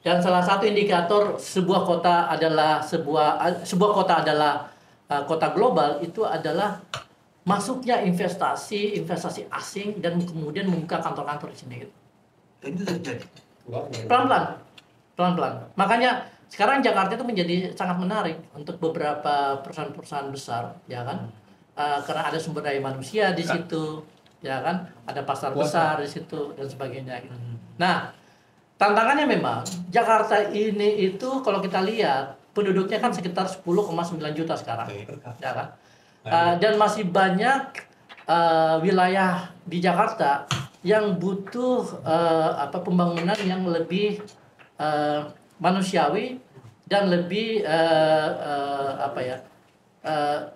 Dan salah satu indikator sebuah kota adalah kota global itu adalah masuknya investasi asing dan kemudian membuka kantor-kantor di sini gitu. Itu terjadi. Pelan-pelan. Makanya sekarang Jakarta itu menjadi sangat menarik untuk beberapa perusahaan-perusahaan besar, ya kan? Karena ada sumber daya manusia di situ. Ya kan, ada pasar besar di situ dan sebagainya gitu. Nah, tantangannya memang Jakarta ini itu kalau kita lihat penduduknya kan sekitar 10,9 juta sekarang, ya kan? Dan masih banyak wilayah di Jakarta yang butuh pembangunan yang lebih manusiawi dan lebih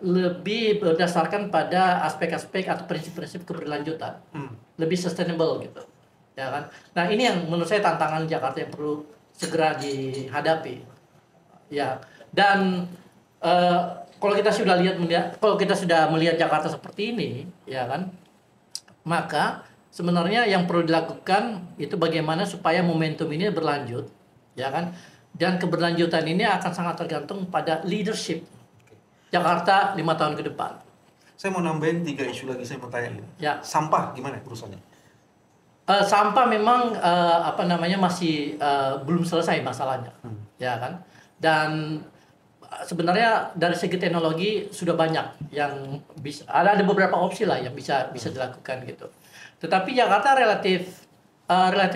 lebih berdasarkan pada aspek-aspek atau prinsip-prinsip keberlanjutan, lebih sustainable gitu, ya kan? Nah ini yang menurut saya tantangan Jakarta yang perlu segera dihadapi, ya. Dan kalau kita sudah melihat Jakarta seperti ini, ya kan, maka sebenarnya yang perlu dilakukan itu bagaimana supaya momentum ini berlanjut, ya kan? Dan keberlanjutan ini akan sangat tergantung pada leadership Jakarta 5 tahun ke depan. Saya mau nambahin 3 isu lagi, saya mau tanya. Ya. Sampah gimana urusannya? Sampah memang masih belum selesai masalahnya, ya kan? Dan sebenarnya dari segi teknologi sudah banyak yang bisa, ada beberapa opsi lah yang bisa dilakukan gitu. Tetapi Jakarta relatif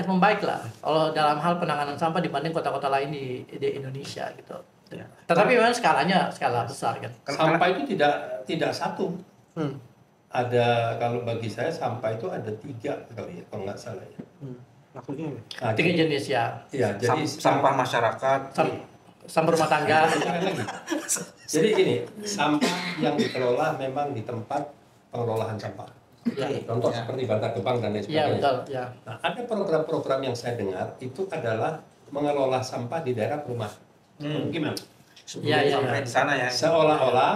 membaik lah kalau dalam hal penanganan sampah dibanding kota-kota lain di Indonesia gitu. Ya. Tetapi memang skala besar kan. Sampah itu tidak satu. Ada, kalau bagi saya sampah itu ada 3 kali ya, kalau nggak salah ya. Maksudnya? Nah, 3 jenis ya. Iya, jadi sampah masyarakat. Sampah rumah tangga. Jadi gini, sampah yang dikelola memang di tempat pengelolaan sampah. Ya. Contoh seperti Bantar Gebang dan lain Iya sebagainya. betul. Ya. Nah, ada program-program yang saya dengar itu adalah mengelola sampah di daerah perumahan. Gimana? Sebelum sampai di sana ya. Seolah-olah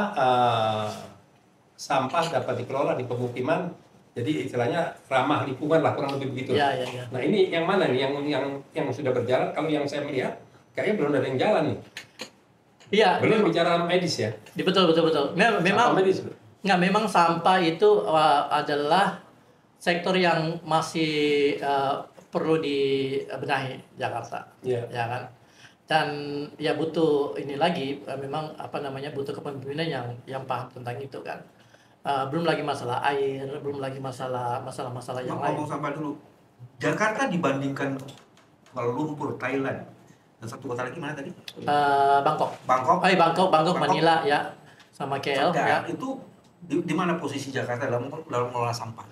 sampah dapat dikelola di pemukiman, jadi istilahnya ramah lingkungan lah, kurang lebih begitu. Ya. Nah ini yang mana nih yang sudah berjalan? Kalau yang saya melihat kayaknya belum ada yang jalan nih. Iya. Belum bicara medis ya. Betul. Memang medis. memang sampah itu adalah sektor yang masih perlu dibenahi Jakarta. Iya. Ya kan? Dan ya butuh ini lagi memang butuh kepemimpinan yang paham tentang itu kan. Belum lagi masalah air, belum lagi masalah yang lain. Ngomong sampah dulu. Jakarta dibandingkan Kuala Lumpur, Thailand, dan satu kota lagi mana tadi? Bangkok. Bangkok. Manila ya, sama KL ya. Itu di mana posisi Jakarta dalam mengelola sampah?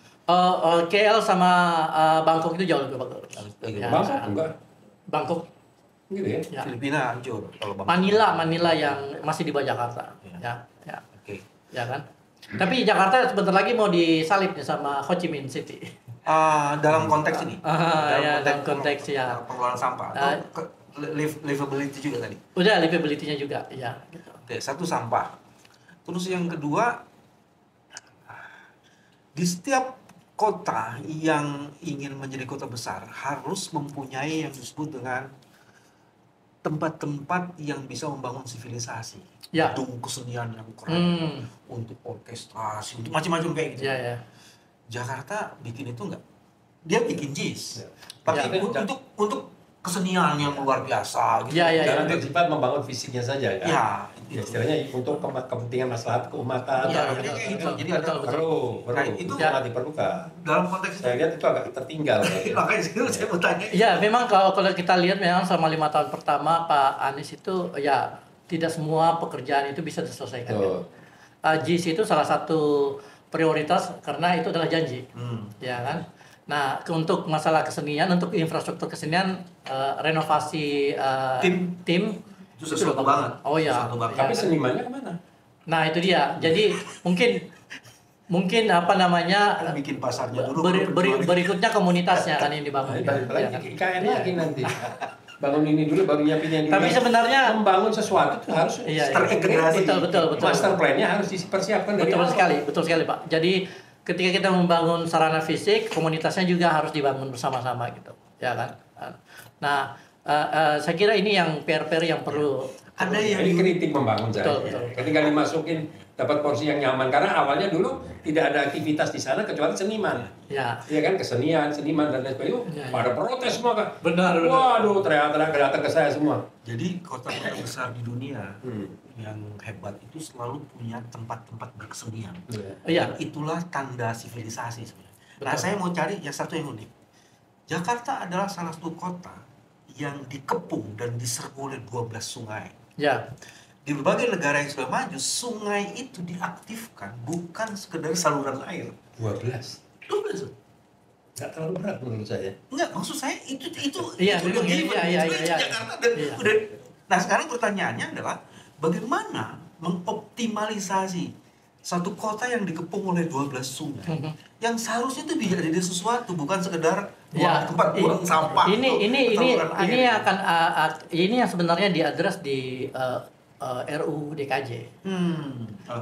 KL sama Bangkok itu jauh lebih bagus. Ya, Bangkok enggak? Bangkok Gitu ya? ya. Filipina hancur kalau Bangkok. Manila yang masih di bawah Jakarta. Ya. Oke. Ya kan? Tapi Jakarta sebentar lagi mau disalip nih sama Ho Chi Minh City. Dalam konteks ini. Dalam konteks ya. Pengelolaan sampah. Atau livability juga tadi. Udah livability-nya juga, ya. Gitu. Oke, satu sampah. Terus yang kedua, di setiap kota yang ingin menjadi kota besar harus mempunyai yang disebut dengan tempat-tempat yang bisa membangun sivilisasi, Ya. gedung kesenian yang keren, untuk orkestrasi, untuk macam-macam kayak gitu. Ya. Jakarta bikin itu enggak? Dia bikin JIS, tapi Ya. untuk kesenian yang luar biasa gitu. Ya. Jangan bersifat membangun fisiknya saja kan? Ya, Ya, istilahnya untuk kepentingan maslahat keumatan. Ya, betul, kayak gitu. betul, Jadi betul, ada Perlu Nah, itu sangat diperlukan. dalam konteks Saya lihat itu agak tertinggal. makanya saya mau tanya. Ya, memang kalau kita lihat memang selama 5 tahun pertama Pak Anies itu ya tidak semua pekerjaan itu bisa diselesaikan. JIS itu salah satu prioritas karena itu adalah janji, ya kan. Nah, untuk masalah kesenian, untuk infrastruktur kesenian, renovasi tim Itu sesuatu banget. Oh ya. Sesuatu banget. Tapi senimannya kemana? Nah itu dia. Jadi mungkin Bikin pasarnya dulu. berikutnya komunitasnya kan yang dibangun. Balik Ya lagi kan? ke IKN lagi nanti. Bangun ini dulu, baru nyiapin yang Tapi sebenarnya membangun sesuatu itu harus terintegrasi. Betul. Master plan-nya harus dipersiapkan dari awal. Betul sekali Pak. Jadi ketika kita membangun sarana fisik, komunitasnya juga harus dibangun bersama-sama gitu, ya kan. Nah, saya kira ini yang PR yang perlu. Ada yang Jadi kritik membangun saya. Betul. Ketika dimasukin dapat porsi yang nyaman karena awalnya dulu tidak ada aktivitas di sana kecuali seniman. Ya. Iya kan, seniman dan lain sebagainya. Ya. Pada protes semua kan. Benar. Waduh, teriak-teriak datang ke saya semua. Jadi kota-kota besar di dunia yang hebat itu selalu punya tempat-tempat berkesenian. Iya. Dan itulah tanda sivilisasi sebenarnya. Nah, Betul. saya mau cari yang satu yang unik. Jakarta adalah salah satu kota yang dikepung dan diserbu oleh 12 sungai. Ya, Di berbagai negara yang sudah maju, sungai itu diaktifkan bukan sekedar saluran air. 12. 12. Nggak terlalu berat menurut saya. Enggak, maksud saya itu Iya, itu memang given. iya, Itu iya. Jakarta dan Iya. nah sekarang pertanyaannya adalah bagaimana mengoptimalisasi satu kota yang dikepung oleh 12 sungai yang seharusnya itu bisa jadi sesuatu, bukan sekedar ya. tempat buang sampah atau Ini saluran air. ini yang sebenarnya diadres di RUU DKJ.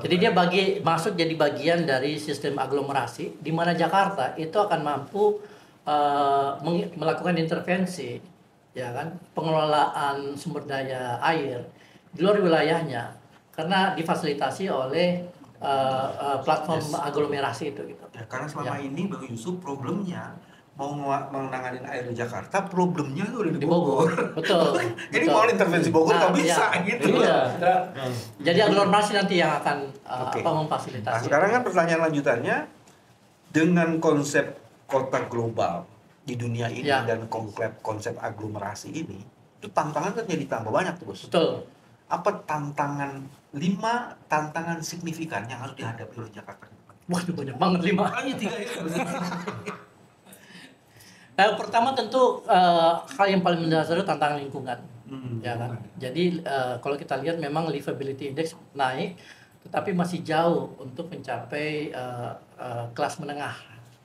Jadi dia masuk jadi bagian dari sistem aglomerasi, di mana Jakarta itu akan mampu melakukan intervensi, ya kan, pengelolaan sumber daya air di luar wilayahnya, karena difasilitasi oleh platform aglomerasi itu gitu. Ya, karena selama ini Bang Yusuf problemnya mau menangani air di Jakarta, problemnya itu udah di Bogor. Betul. Jadi betul. mau intervensi Bogor nggak Nah, bisa iya. gitu. Iya. Jadi aglomerasi nanti yang akan Oke. memfasilitasi. Nah, sekarang kan pertanyaan lanjutannya, dengan konsep kota global di dunia ini Ya. dan konsep aglomerasi ini, itu tantangan kan jadi tambah banyak tuh, Bos. Betul. Apa 5 tantangan signifikan yang harus dihadapi oleh Jakarta? Waduh, banyak banget 5. Hanya 3 itu. Nah, pertama tentu hal yang paling mendasar itu tantangan lingkungan, ya kan. Jadi kalau kita lihat memang livability index naik, tetapi masih jauh untuk mencapai kelas menengah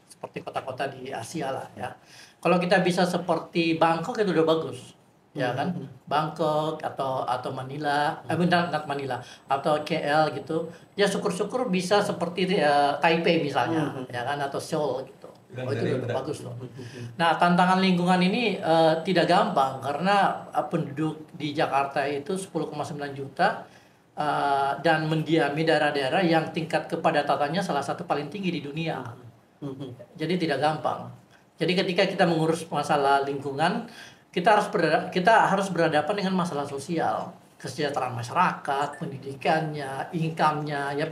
seperti kota-kota di Asia lah ya. Kalau kita bisa seperti Bangkok itu udah bagus, ya kan. Bangkok atau Manila, not Manila, atau KL gitu. Ya syukur-syukur bisa seperti Taipei misalnya, ya kan, atau Seoul gitu. Oh, itu udah bagus loh. Nah, tantangan lingkungan ini tidak gampang karena penduduk di Jakarta itu 10,9 juta dan mendiami daerah-daerah yang tingkat kepadatannya salah satu paling tinggi di dunia. Jadi tidak gampang. Jadi ketika kita mengurus masalah lingkungan, kita harus berhadapan dengan masalah sosial, kesejahteraan masyarakat, pendidikannya, income-nya, ya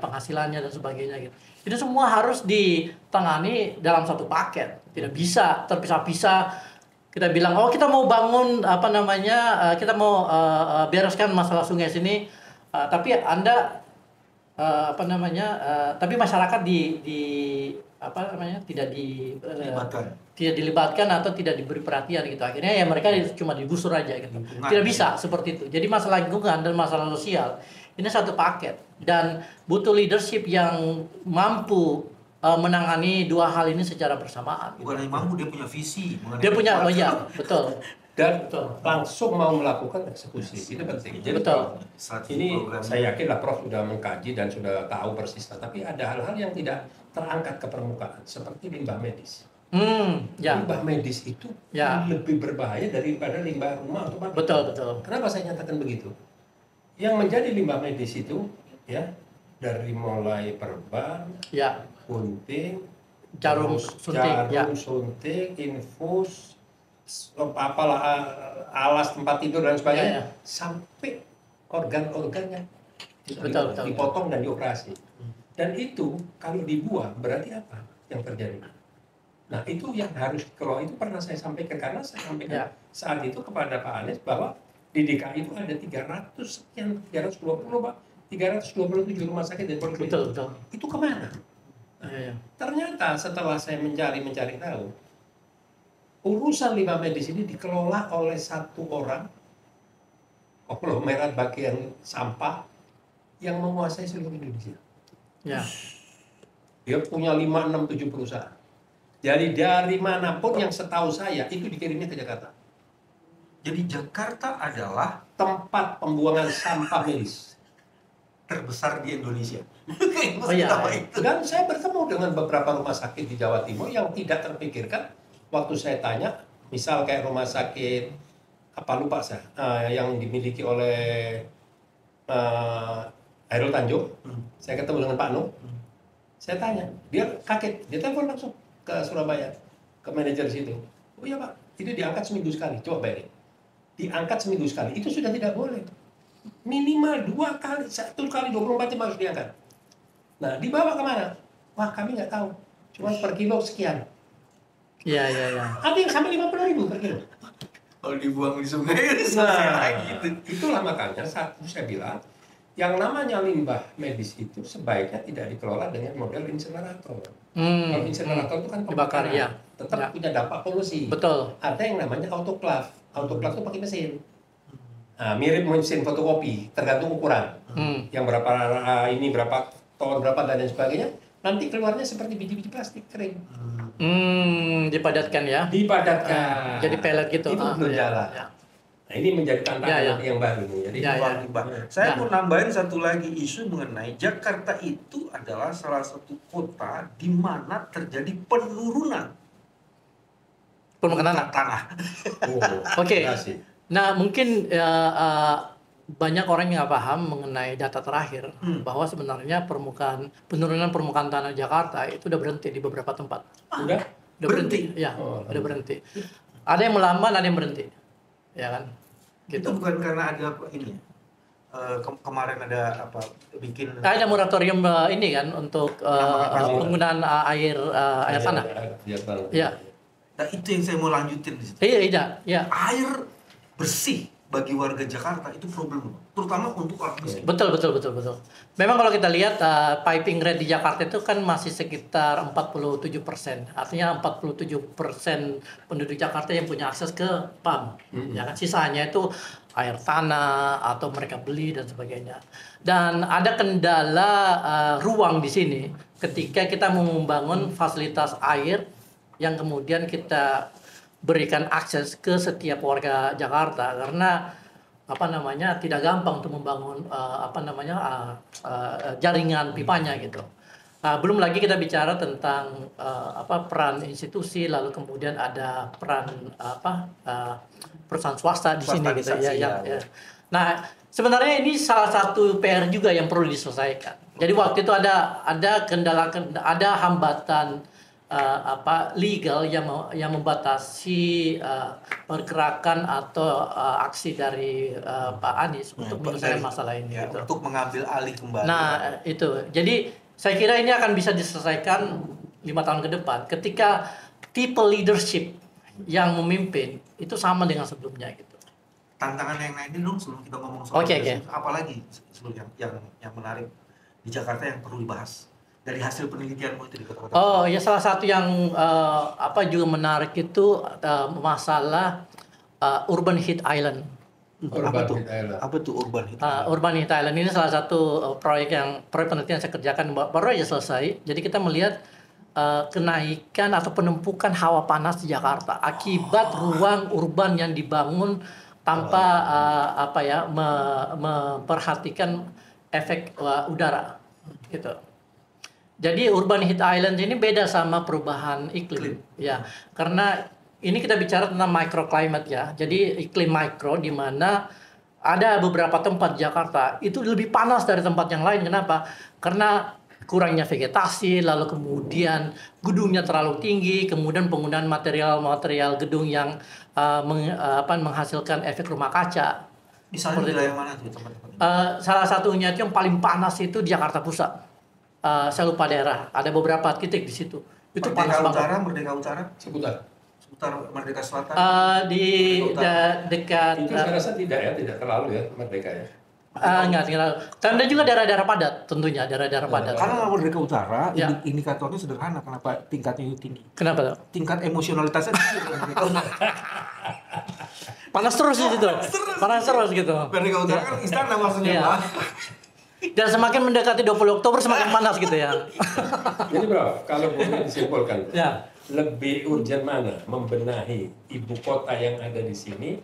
penghasilannya dan sebagainya gitu. Itu semua harus ditangani dalam satu paket. Tidak bisa terpisah-pisah. Kita bilang, oh kita mau bangun kita mau bereskan masalah sungai sini, tapi Anda tapi masyarakat tidak dilibatkan atau tidak diberi perhatian gitu. Akhirnya ya mereka cuma digusur aja gitu. Tidak bisa seperti itu. Jadi masalah lingkungan dan masalah sosial ini satu paket dan butuh leadership yang mampu menangani dua hal ini secara bersamaan. Bukan hanya mampu, dia punya visi. Dia punya, oh iya, betul. Dan langsung mau melakukan eksekusi, itu penting. Jadi Betul. ini saya yakin lah Prof sudah mengkaji dan sudah tahu persis. Tapi ada hal-hal yang tidak terangkat ke permukaan, seperti limbah medis. Ya. Limbah medis itu lebih berbahaya daripada limbah rumah atau pabrik. Betul. Kenapa saya nyatakan begitu? Yang menjadi limbah medis itu ya dari mulai perban, gunting, jarum suntik, infus, alas tempat tidur dan sebagainya, sampai organ-organnya dipotong dan dioperasi. Dan itu kalau dibuang berarti apa yang terjadi? Nah itu yang harus, kalau itu pernah saya sampaikan, karena saya sampaikan saat itu kepada Pak Anies bahwa di DKI itu ada 327 rumah sakit dan poliklinik. Betul. Itu kemana? Ternyata setelah saya mencari tahu, urusan limbah medis ini dikelola oleh satu orang, konglomerat bagian sampah yang menguasai seluruh Indonesia. Ya. Dia punya 5, 6, 7 perusahaan. Jadi dari manapun yang setahu saya itu dikirimnya ke Jakarta. Jadi Jakarta adalah tempat pembuangan sampah medis terbesar di Indonesia. Oh iya. Dan saya bertemu dengan beberapa rumah sakit di Jawa Timur yang tidak terpikirkan. Waktu saya tanya, misal kayak rumah sakit lupa saya, yang dimiliki oleh Hairul Tanjung, saya ketemu dengan Pak Nuh, saya tanya, dia kaget, dia telepon langsung ke Surabaya, ke manajer situ. Oh iya Pak, itu diangkat seminggu sekali, coba bayangin. Diangkat seminggu sekali, itu sudah tidak boleh. Minimal 2 kali, 1 kali 24 jam harus diangkat. Nah, dibawa kemana? Wah, kami nggak tahu. Cuma per kilo sekian. Iya, iya, iya. Ada yang sampai 50.000 per kilo. Kalau dibuang di sungai selesai lagi gitu. Itulah makanya saat itu saya bilang, yang namanya limbah medis itu sebaiknya tidak dikelola dengan model insinerator. Kalau insinerator itu kan Pembakar, pembakaran, ya. tetap Ya. punya dampak polusi. Betul. Ada yang namanya autoclave. Autoclave itu pakai mesin. Nah, mirip mesin fotokopi, tergantung ukuran. Yang berapa ini berapa ton berapa dan lain sebagainya. Nanti keluarnya seperti biji-biji plastik kering. Dipadatkan ya. Dipadatkan. Jadi pelet gitu. Itu belum Ya, jalan. ya. Nah, ini menjadi tantangan Ya, ya. yang baru nih. Jadi Ya, ya. Buang limbah. Saya Ya. mau nambahin satu lagi isu mengenai Jakarta itu adalah salah satu kota di mana terjadi penurunan Permakanan. tanah. Oke. terima kasih. Nah, mungkin banyak orang yang nggak paham mengenai data terakhir bahwa sebenarnya penurunan permukaan tanah Jakarta itu udah berhenti di beberapa tempat. Udah? Udah berhenti. Ya, Oh, udah berhenti. Ada yang melamban, ada yang berhenti. Ya kan? Gitu. Itu bukan karena ada apa ini ya? Kemarin ada apa bikin Ada moratorium ini kan untuk penggunaan air tanah. Ya. Nah, itu yang saya mau lanjutin di situ. Iya, iya. Air bersih bagi warga Jakarta itu problem, terutama untuk orang miskin. Betul. Memang kalau kita lihat piping rate di Jakarta itu kan masih sekitar 47%. Artinya 47% penduduk Jakarta yang punya akses ke PAM. Ya kan, sisanya itu air tanah atau mereka beli dan sebagainya. Dan ada kendala ruang di sini ketika kita mau membangun fasilitas air yang kemudian kita berikan akses ke setiap warga Jakarta, karena tidak gampang untuk membangun jaringan pipanya gitu. Belum lagi kita bicara tentang peran institusi, lalu kemudian ada peran perusahaan swasta di sini gitu ya. Nah, sebenarnya ini salah satu PR juga yang perlu diselesaikan. Jadi waktu itu ada ada hambatan legal yang membatasi pergerakan atau aksi dari Pak Anies untuk menyelesaikan masalah ini. Ya, gitu. untuk mengambil alih kembali. Nah, itu. Jadi saya kira ini akan bisa diselesaikan 5 tahun ke depan ketika tipe leadership yang memimpin itu sama dengan sebelumnya gitu. Tantangan yang lain dong sebelum kita ngomong soal leadership, apalagi sebelum yang menarik di Jakarta yang perlu dibahas dari hasil penelitianmu itu di kota-kota. Oh ya, salah satu yang juga menarik itu masalah urban heat island. Apa tuh urban heat island? Urban heat island ini salah satu proyek penelitian yang saya kerjakan baru aja selesai. Jadi kita melihat kenaikan atau penumpukan hawa panas di Jakarta akibat ruang urban yang dibangun tanpa memperhatikan efek udara gitu. Jadi urban heat island ini beda sama perubahan iklim ya, karena ini kita bicara tentang microclimate ya. Jadi iklim mikro di mana ada beberapa tempat di Jakarta itu lebih panas dari tempat yang lain. Kenapa? Karena kurangnya vegetasi, lalu kemudian gedungnya terlalu tinggi, kemudian penggunaan material gedung yang menghasilkan efek rumah kaca. Misalnya di wilayah mana tuh tempat-tempat ini? Salah satunya itu yang paling panas itu di Jakarta Pusat. Saya lupa daerah, ada beberapa titik di situ. Itu panas banget. Merdeka Utara, Seputar Merdeka Selatan. Dekat. itu saya rasa tidak terlalu ya Merdeka ya. Enggak terlalu. Dan juga daerah-daerah padat, tentunya daerah-daerah padat. Karena Merdeka Utara Ya. indikatornya sederhana, kenapa tingkatnya itu tinggi? Kenapa tuh? Tingkat emosionalitasnya tinggi. Merdeka Utara. Panas terus di situ. Panas terus gitu. Merdeka Utara kan istana maksudnya, Iya. Pak. Dan semakin mendekati 20 Oktober semakin panas gitu ya. Jadi bro, kalau boleh disimpulkan, Ya. lebih urgent mana membenahi ibu kota yang ada di sini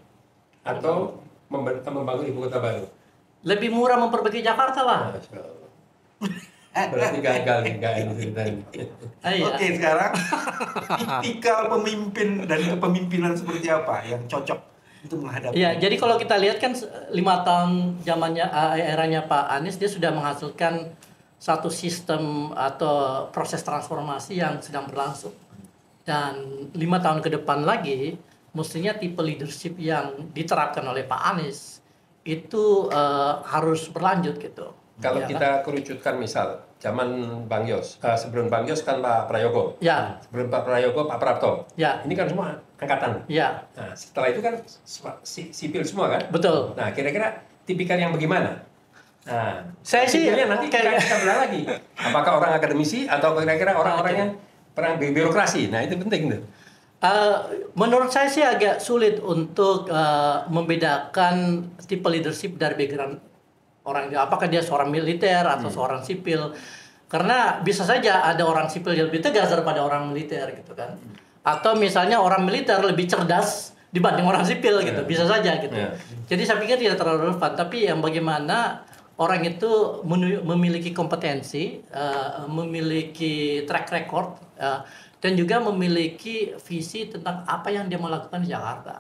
atau membangun ibu kota baru? Lebih murah memperbaiki Jakarta lah. Masya Allah. Berarti gagal nih, nggak ini ceritanya. Iya. Oke, sekarang tipikal pemimpin dan kepemimpinan seperti apa yang cocok untuk menghadapi? Iya, jadi kalau kita lihat kan 5 tahun zamannya eranya Pak Anies, dia sudah menghasilkan satu sistem atau proses transformasi yang sedang berlangsung. Dan 5 tahun ke depan lagi, mestinya tipe leadership yang diterapkan oleh Pak Anies itu harus berlanjut gitu. Kalau Ya, kita kerucutkan misal zaman Bang Yos, sebelum Bang Yos kan Pak Prayogo, Ya, sebelum Pak Prayogo Pak Prapto. ya, Ini kan semua angkatan. ya, Nah, setelah itu kan sipil semua kan? betul. Nah, kira-kira tipikal yang bagaimana? Nah, Saya sih sipilnya nanti kayak- kita belah lagi. Apakah orang akademisi atau kira-kira orang-orang yang pernah birokrasi? Nah, itu penting tuh. Menurut saya sih agak sulit untuk membedakan tipe leadership dari background orang itu. Apakah dia seorang militer atau seorang sipil? Karena bisa saja ada orang sipil yang lebih tegas daripada orang militer gitu kan. Atau misalnya orang militer lebih cerdas dibanding orang sipil gitu. Bisa saja gitu. Jadi saya pikir tidak terlalu relevan. Tapi yang bagaimana orang itu memiliki kompetensi, memiliki track record, dan juga memiliki visi tentang apa yang dia mau lakukan di Jakarta.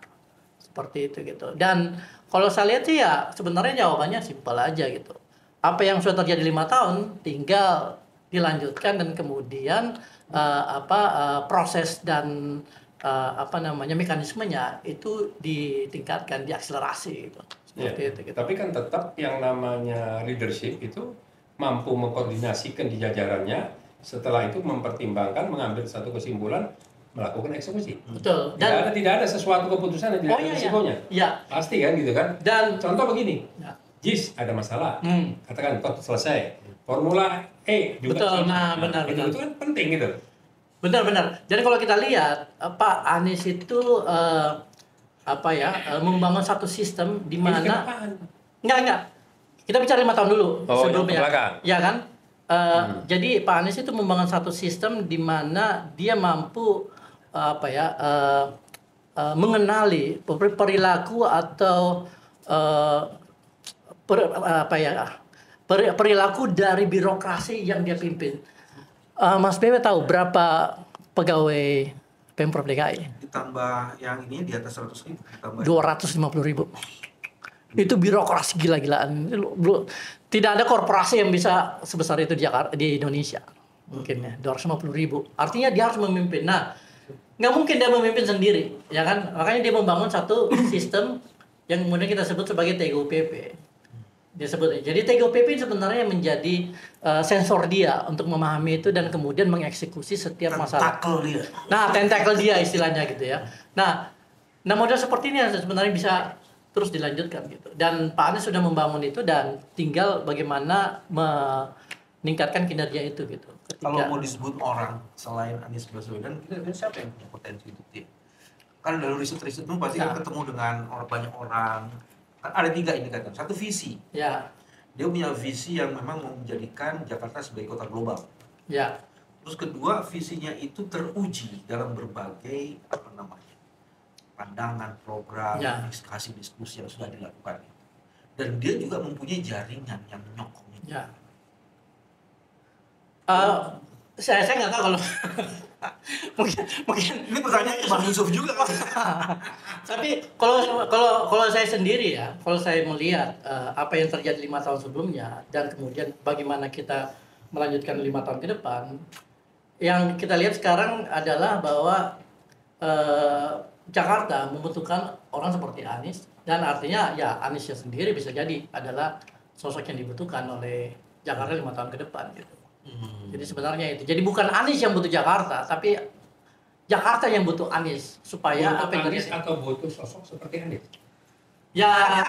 Seperti itu gitu. Dan kalau saya lihat sih ya sebenarnya jawabannya simpel aja gitu. Apa yang sudah terjadi 5 tahun tinggal dilanjutkan dan kemudian proses dan mekanismenya itu ditingkatkan, diakselerasi gitu. Seperti itu gitu. Tapi kan tetap yang namanya leadership itu mampu mengkoordinasikan di jajarannya, setelah itu mempertimbangkan, mengambil satu kesimpulan, melakukan eksekusi. Betul. Tidak ada sesuatu keputusan yang tidak ada risikonya. Iya. Pasti kan gitu kan? Dan Contoh begini, ya. JIS ada masalah, katakan kok selesai. Formula E juga Betul, sama. benar. Itu kan penting gitu. Benar. Jadi kalau kita lihat Pak Anies itu membangun satu sistem di Ini mana kenapaan? enggak. Kita bicara 5 tahun dulu sebelumnya. Yang ke belakang. Ya kan? Jadi Pak Anies itu membangun satu sistem di mana dia mampu mengenali perilaku atau perilaku dari birokrasi yang dia pimpin. Mas Bebe tahu berapa pegawai Pemprov DKI? Ditambah yang ini di atas 100.000, ditambah 250.000. Itu birokrasi gila-gilaan. Tidak ada korporasi yang bisa sebesar itu di Jakarta, di Indonesia. Mungkin ya 250.000. Artinya dia harus memimpin. Nah, nggak mungkin dia memimpin sendiri, ya kan? Makanya dia membangun satu sistem yang kemudian kita sebut sebagai TGOPP. Dia sebut. Jadi TGOPP sebenarnya menjadi sensor dia untuk memahami itu dan kemudian mengeksekusi setiap masalah. tentakel dia. Nah, tentakel dia istilahnya gitu ya. Nah model seperti ini yang sebenarnya bisa terus dilanjutkan gitu. Dan Pak Anies sudah membangun itu dan tinggal bagaimana meningkatkan kinerja itu gitu. Kalau mau disebut orang selain Anies Baswedan, kira-kira siapa yang punya potensi itu? Kan dalam riset-risetmu pasti kan ketemu dengan banyak orang. Kan ada 3 indikator. Satu visi. Ya. Dia punya visi yang memang mau menjadikan Jakarta sebagai kota global. Ya. Terus kedua, visinya itu teruji dalam berbagai pandangan, program, diskusi yang sudah dilakukan. Dan dia juga mempunyai jaringan yang menyokong. Ya. Saya nggak tahu kalau mungkin Ini pertanyaan ke Bang Yusuf juga. Tapi kalau saya sendiri ya, kalau saya melihat apa yang terjadi 5 tahun sebelumnya dan kemudian bagaimana kita melanjutkan 5 tahun ke depan, yang kita lihat sekarang adalah bahwa Jakarta membutuhkan orang seperti Anies, dan artinya ya Aniesnya sendiri bisa jadi adalah sosok yang dibutuhkan oleh Jakarta 5 tahun ke depan gitu. Jadi sebenarnya itu. Jadi bukan Anies yang butuh Jakarta, tapi Jakarta yang butuh Anies supaya butuh apa yang Anies terjadi. atau butuh sosok seperti Anies? Ya,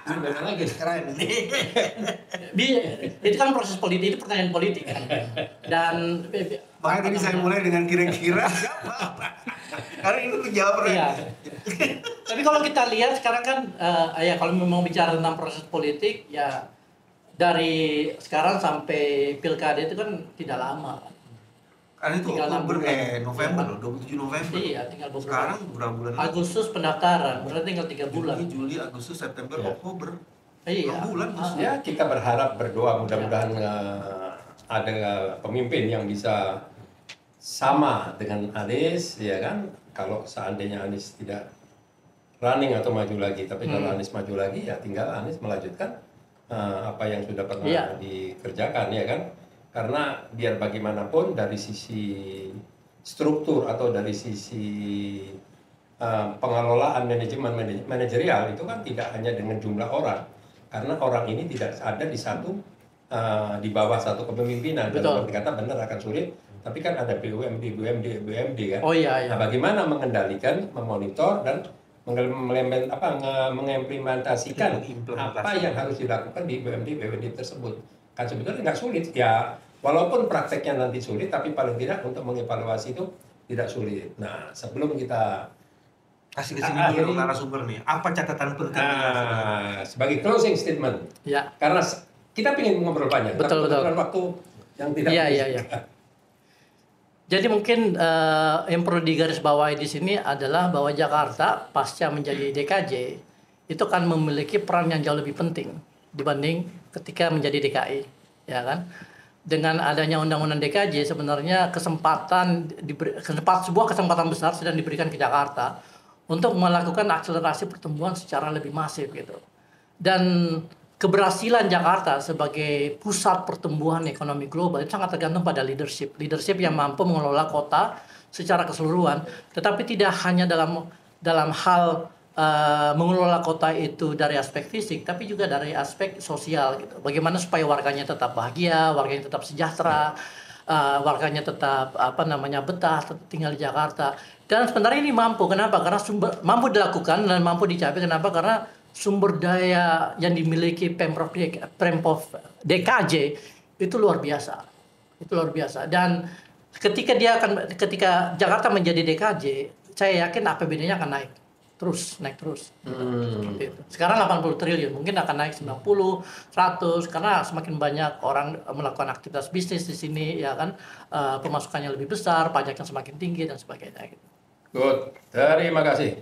Gimana lagi? Keren nih. itu kan proses politik, itu pertanyaan politik kan. Dan Makanya tadi saya mulai dengan kira-kira. Karena ini terjawab. iya. Tapi kalau kita lihat sekarang kan, ya kalau memang bicara tentang proses politik, ya dari sekarang sampai pilkada itu kan tidak lama. Karena itu Tinggal Oktober, 6 bulan. November loh, 27 November. Iya, tinggal beberapa. Sekarang berapa bulan lagi? Agustus pendaftaran, berarti tinggal 3 bulan. Juli, Agustus, September, Ya. Oktober. Iya. 6 bulan. Ya, kita berharap, berdoa mudah-mudahan ada pemimpin yang bisa sama dengan Anies, ya kan? Kalau seandainya Anies tidak running atau maju lagi, tapi kalau Anies maju lagi, ya tinggal Anies melanjutkan apa yang sudah pernah dikerjakan, ya kan? Karena biar bagaimanapun dari sisi struktur atau dari sisi pengelolaan manajemen manajerial itu kan tidak hanya dengan jumlah orang, karena orang ini tidak ada di satu di bawah satu kepemimpinan. Betul. Dalam arti kata benar akan sulit, tapi kan ada BUMD kan. Oh iya, iya. Nah, bagaimana mengendalikan, memonitor dan mengimplementasikan apa yang harus dilakukan di BUMD tersebut. Kan sebetulnya nggak sulit ya, walaupun prakteknya nanti sulit, tapi paling tidak untuk mengevaluasi itu tidak sulit. Nah, sebelum kita Kasih ke sini dulu narasumber nih. Apa catatan penting? sebagai closing statement, Ya. karena kita ingin ngobrol banyak, Betul, tapi kebetulan waktu yang tidak Iya, bisa. iya, iya. Jadi mungkin yang perlu digarisbawahi di sini adalah bahwa Jakarta pasca menjadi DKJ itu kan memiliki peran yang jauh lebih penting dibanding ketika menjadi DKI, ya kan? Dengan adanya Undang-Undang DKJ sebenarnya sebuah kesempatan besar sedang diberikan ke Jakarta untuk melakukan akselerasi pertumbuhan secara lebih masif gitu. Dan keberhasilan Jakarta sebagai pusat pertumbuhan ekonomi global itu sangat tergantung pada leadership yang mampu mengelola kota secara keseluruhan, tetapi tidak hanya dalam hal mengelola kota itu dari aspek fisik, tapi juga dari aspek sosial gitu. Bagaimana supaya warganya tetap bahagia, warganya tetap sejahtera, warganya tetap betah tinggal di Jakarta. Dan sebenarnya ini mampu, kenapa? Karena mampu dilakukan dan mampu dicapai. Kenapa? Karena sumber daya yang dimiliki Pemprov DKJ itu luar biasa. Itu luar biasa. Dan ketika Jakarta menjadi DKJ, saya yakin APBD-nya akan naik terus. Seperti itu. Sekarang 80 triliun, mungkin akan naik 90, 100 karena semakin banyak orang melakukan aktivitas bisnis di sini, ya kan, pemasukannya lebih besar, pajaknya semakin tinggi dan sebagainya gitu. Good, terima kasih.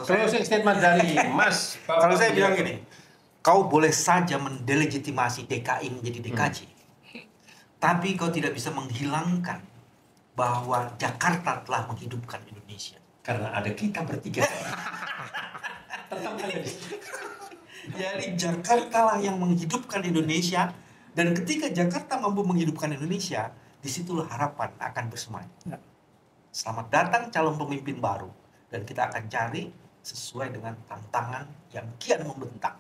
Closing statement dari Mas. Kalau saya bilang gini, kau boleh saja mendelegitimasi DKI menjadi DKJ, tapi kau tidak bisa menghilangkan bahwa Jakarta telah menghidupkan Indonesia. Karena ada kita bertiga. Jadi Jakarta lah yang menghidupkan Indonesia, dan ketika Jakarta mampu menghidupkan Indonesia, disitulah harapan akan bersemayam. Ya. Selamat datang calon pemimpin baru, dan kita akan cari sesuai dengan tantangan yang kian membentang.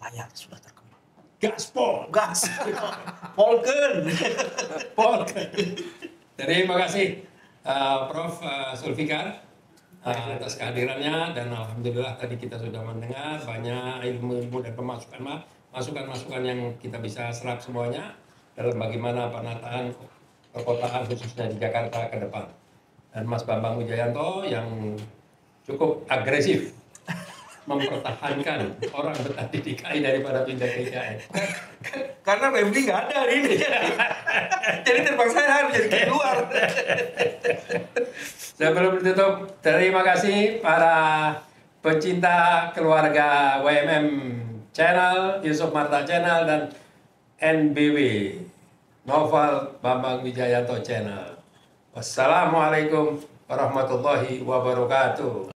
Layar sudah terkembang. Gaspol. Gas. Polken. Terima kasih Prof. Zulfikar atas kehadirannya, dan alhamdulillah tadi kita sudah mendengar banyak ilmu dan masukan-masukan yang kita bisa serap semuanya dalam bagaimana penataan perkotaan khususnya di Jakarta ke depan. Dan Mas Bambang Wijayanto yang cukup agresif mempertahankan orang betah di DKI daripada pindah ke IKN. Karena Remdi nggak ada hari ini. Jadi terpaksa harus jadi keluar. Sebelum ditutup, terima kasih para pecinta keluarga WMM Channel, Yusuf Marta Channel, dan NBW Novel Bambang Wijayanto Channel. Wassalamualaikum warahmatullahi wabarakatuh.